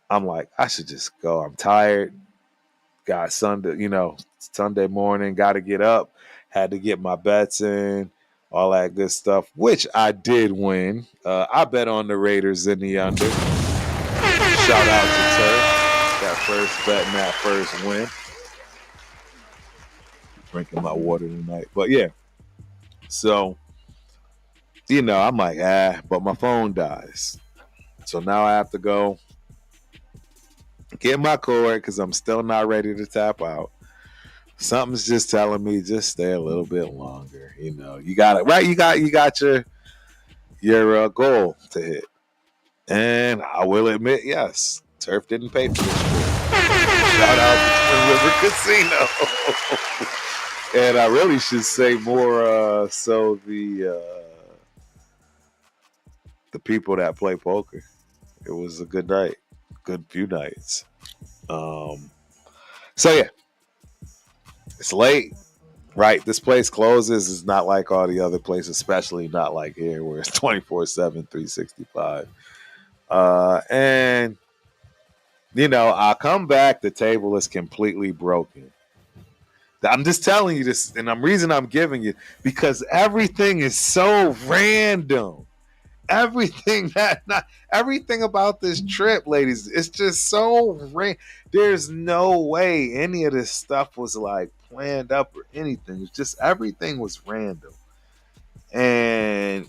I'm like, I should just go. I'm tired. Got Sunday morning, got to get up. Had to get my bets in, all that good stuff, which I did win. I bet on the Raiders in the under. Shout out to Turk. That first bet and that first win. Drinking my water tonight. But yeah, so, I'm like, but my phone dies. So now I have to go get my cord because I'm still not ready to tap out. Something's just telling me just stay a little bit longer. You got it right. You got your goal to hit, and I will admit, yes, Turf didn't pay for this trip. Shout out to Twin River Casino, and I really should say more. So the people that play poker, it was a good night, good few nights. So yeah, it's late. Right, this place closes. It's not like all the other places, especially not like here where it's 24/7, 365. And I come back, the table is completely broken. I'm just telling you this, and the reason I'm giving you because everything is so random. Everything about this trip, ladies, it's just so random. There's no way any of this stuff was like planned up or anything. It's just everything was random. And,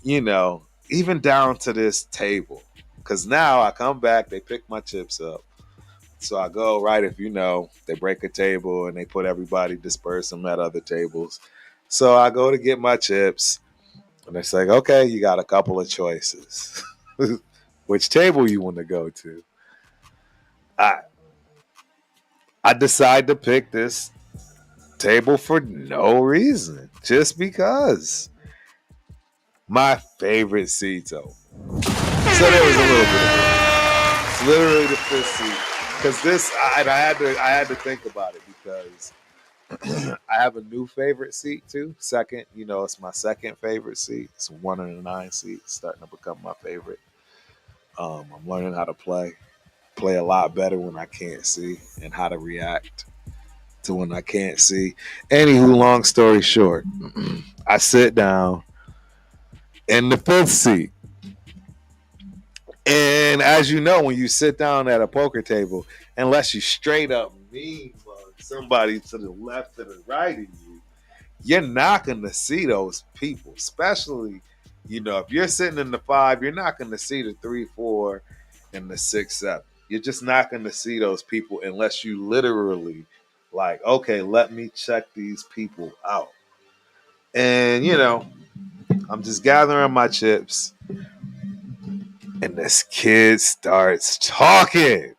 even down to this table. Because now I come back, they pick my chips up. So I go, right, if they break a table and they put everybody, disperse them at other tables. So I go to get my chips. And they say, okay, you got a couple of choices. Which table you want to go to? I decide to pick this table for no reason. Just because. My favorite seat's open. So there was a little bit of it. It's literally the fifth seat. Because I had to think about it because I have a new favorite seat too. Second, it's my second favorite seat. It's 109 seat, starting to become my favorite. I'm learning how to play a lot better when I can't see, and how to react to when I can't see. Anywho, long story short, I sit down in the fifth seat. And as you know, when you sit down at a poker table, unless you straight up mean somebody to the left or the right of you, you're not going to see those people. Especially, if you're sitting in the 5, you're not going to see the 3, 4, and the 6, 7. You're just not going to see those people unless you literally like, okay, let me check these people out. And, I'm just gathering my chips. And this kid starts talking.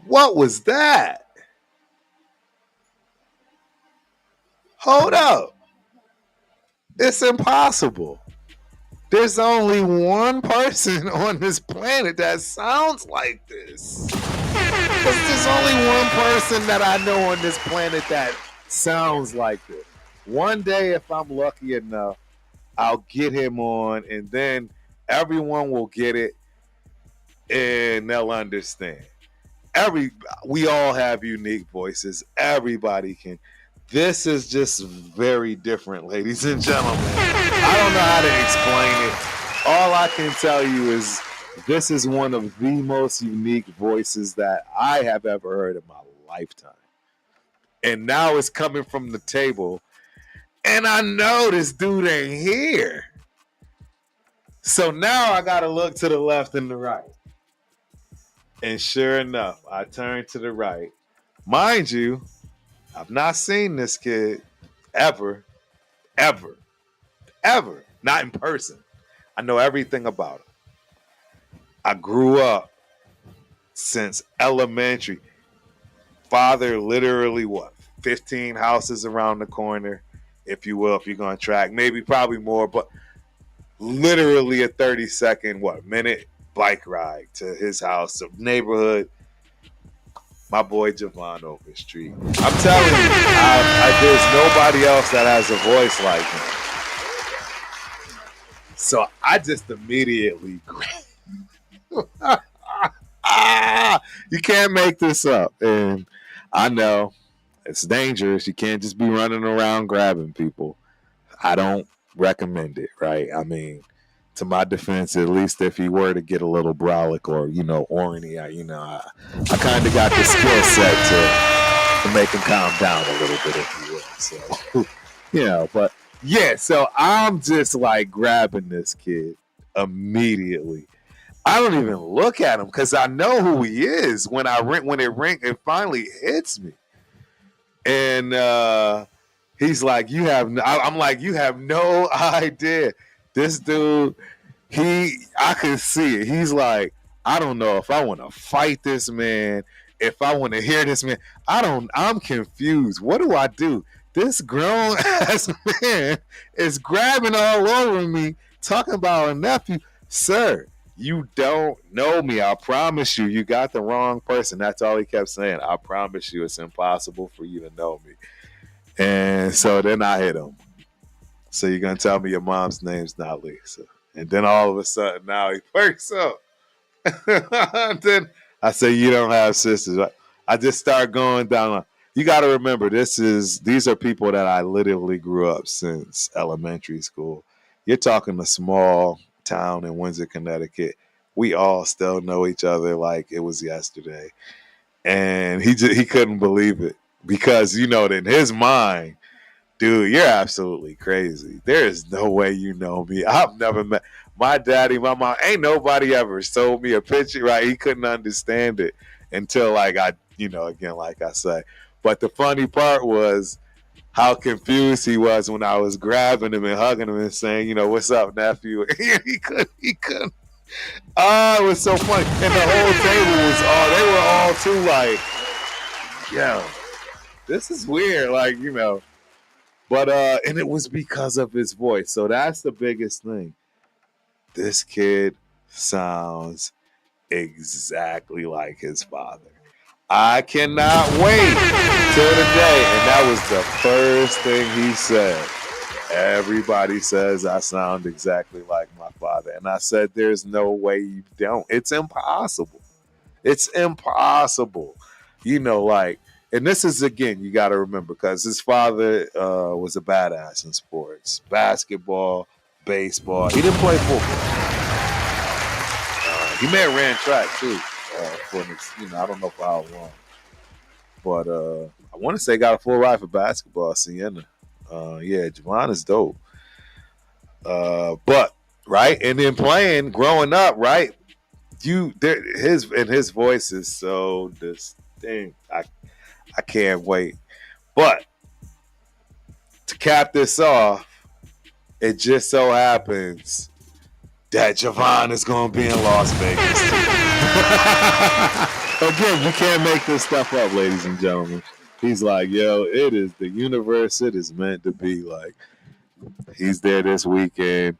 What was that? Hold up. It's impossible. There's only one person on this planet that sounds like this. Because there's only one person that I know on this planet that sounds like this. One day, if I'm lucky enough, I'll get him on, and then everyone will get it, and they'll understand. We all have unique voices. Everybody can. This is just very different, ladies and gentlemen. I don't know how to explain it. All I can tell you is this is one of the most unique voices that I have ever heard in my lifetime. And now it's coming from the table. And I know this dude ain't here. So now I got to look to the left and the right. And sure enough, I turn to the right. Mind you, I've not seen this kid ever, ever, ever. Not in person. I know everything about him. I grew up since elementary. Father literally 15 houses around the corner, if you will, if you're going to track. Maybe, probably more, but literally a 30-second, minute bike ride to his house, the neighborhood. My boy Javon Overstreet. I'm telling you, there's nobody else that has a voice like him. So I just immediately, you can't make this up. And I know it's dangerous. You can't just be running around grabbing people. I don't recommend it, right? I mean, to my defense, at least if he were to get a little brolic or, orny, I kind of got the skill set to make him calm down a little bit, if you will. So, but yeah, so I'm just like grabbing this kid immediately. I don't even look at him because I know who he is when it finally hits me. And he's like, I'm like, you have no idea. This dude, I can see it. He's like, I don't know if I want to fight this man, if I want to hear this man. I'm confused. What do I do? This grown ass man is grabbing all over me, talking about a nephew. Sir, you don't know me. I promise you, you got the wrong person. That's all he kept saying. I promise you, it's impossible for you to know me. And so then I hit him. So you're going to tell me your mom's name's not Lisa. And then all of a sudden, now he perks up. Then I say, you don't have sisters. I just start going down. You got to remember, these are people that I literally grew up since elementary school. You're talking a small town in Windsor, Connecticut. We all still know each other like it was yesterday. And he couldn't believe it because, in his mind, dude, you're absolutely crazy. There is no way you know me. I've never met my daddy, my mom. Ain't nobody ever showed me a picture, right? He couldn't understand it until like again, like I say. But the funny part was how confused he was when I was grabbing him and hugging him and saying, what's up, nephew? He couldn't. Oh, it was so funny. And the whole table they were all too like, yo, this is weird. Like, But and it was because of his voice. So that's the biggest thing. This kid sounds exactly like his father. I cannot wait till the day. And that was the first thing he said. Everybody says I sound exactly like my father. And I said, there's no way you don't. It's impossible. It's impossible. And this is, again, you got to remember, because his father was a badass in sports. Basketball, baseball. He didn't play football. He may have ran track, too, I don't know for how long. But I want to say got a full ride for basketball at Siena. Yeah, Javon is dope. But, right, and then playing, growing up, right, his voice is so distinct. I can't wait. But to cap this off, it just so happens that Javon is going to be in Las Vegas. Again, you can't make this stuff up, ladies and gentlemen. He's like, yo, it is the universe. It is meant to be. Like, he's there this weekend.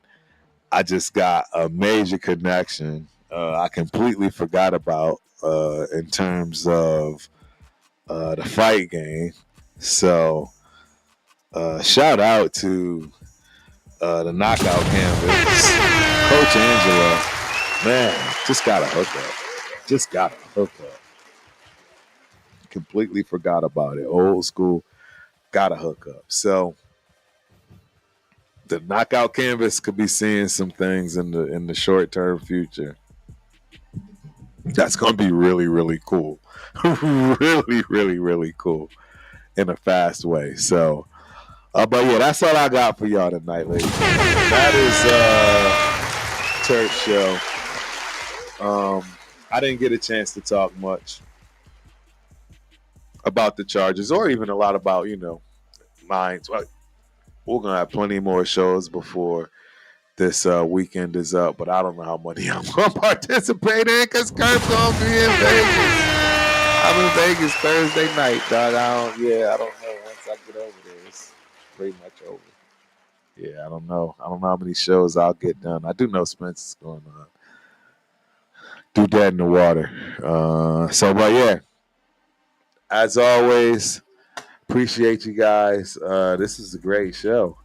I just got a major connection. I completely forgot about in terms of the fight game. So shout out to the knockout canvas. Coach Angela, man, just got a hookup. Completely forgot about it. Old school, got a hookup. So the knockout canvas could be seeing some things in the short term future. That's going to be really, really cool. Really, really, really cool in a fast way. So, but yeah, that's all I got for y'all tonight, ladies. That is Turf Show. I didn't get a chance to talk much about the Chargers or even a lot about, mine. We're going to have plenty more shows before this weekend is up, but I don't know how many I'm going to participate in because Kirk's going to be in Vegas. I'm in Vegas Thursday night, dog. I don't know. Once I get over there, it's pretty much over. Yeah, I don't know. I don't know how many shows I'll get done. I do know Spence is going to do that in the water. But yeah, as always, appreciate you guys. This is a great show.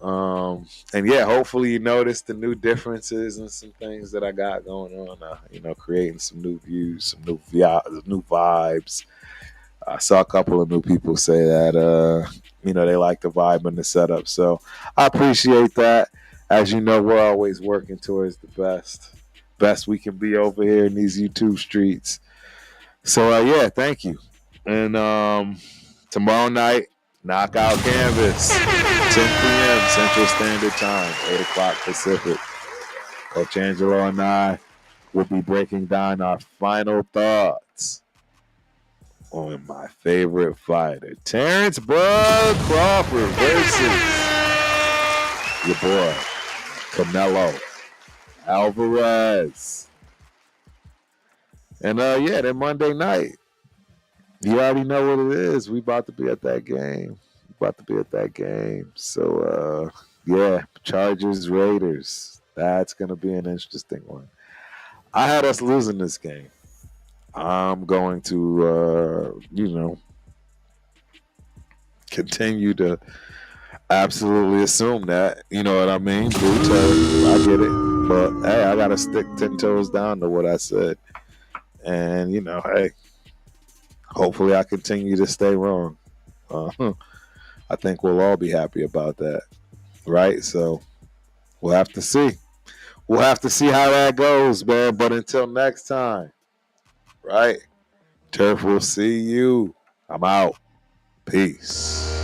And yeah, hopefully you noticed the new differences and some things that I got going on. Creating some new views, some new vibes. I saw a couple of new people say that they like the vibe and the setup. So I appreciate that. As you know, we're always working towards the best we can be over here in these YouTube streets. So yeah, thank you. And tomorrow night, Knockout Canvas, 10 p.m. Central Standard Time, 8 o'clock Pacific. Coach Angelo and I will be breaking down our final thoughts on my favorite fighter, Terrence Bud Crawford versus your boy, Canelo Alvarez. And then Monday night, you already know what it is. We about to be at that game. So, Chargers, Raiders. That's going to be an interesting one. I had us losing this game. I'm going to, continue to absolutely assume that. You know what I mean? I get it. But, hey, I got to stick 10 toes down to what I said. And, hey, hopefully I continue to stay wrong. I think we'll all be happy about that, right? So we'll have to see. We'll have to see how that goes, man. But until next time, right? Turf will see you. I'm out. Peace.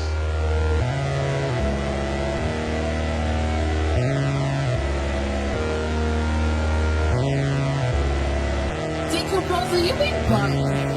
Decomposing, you big body.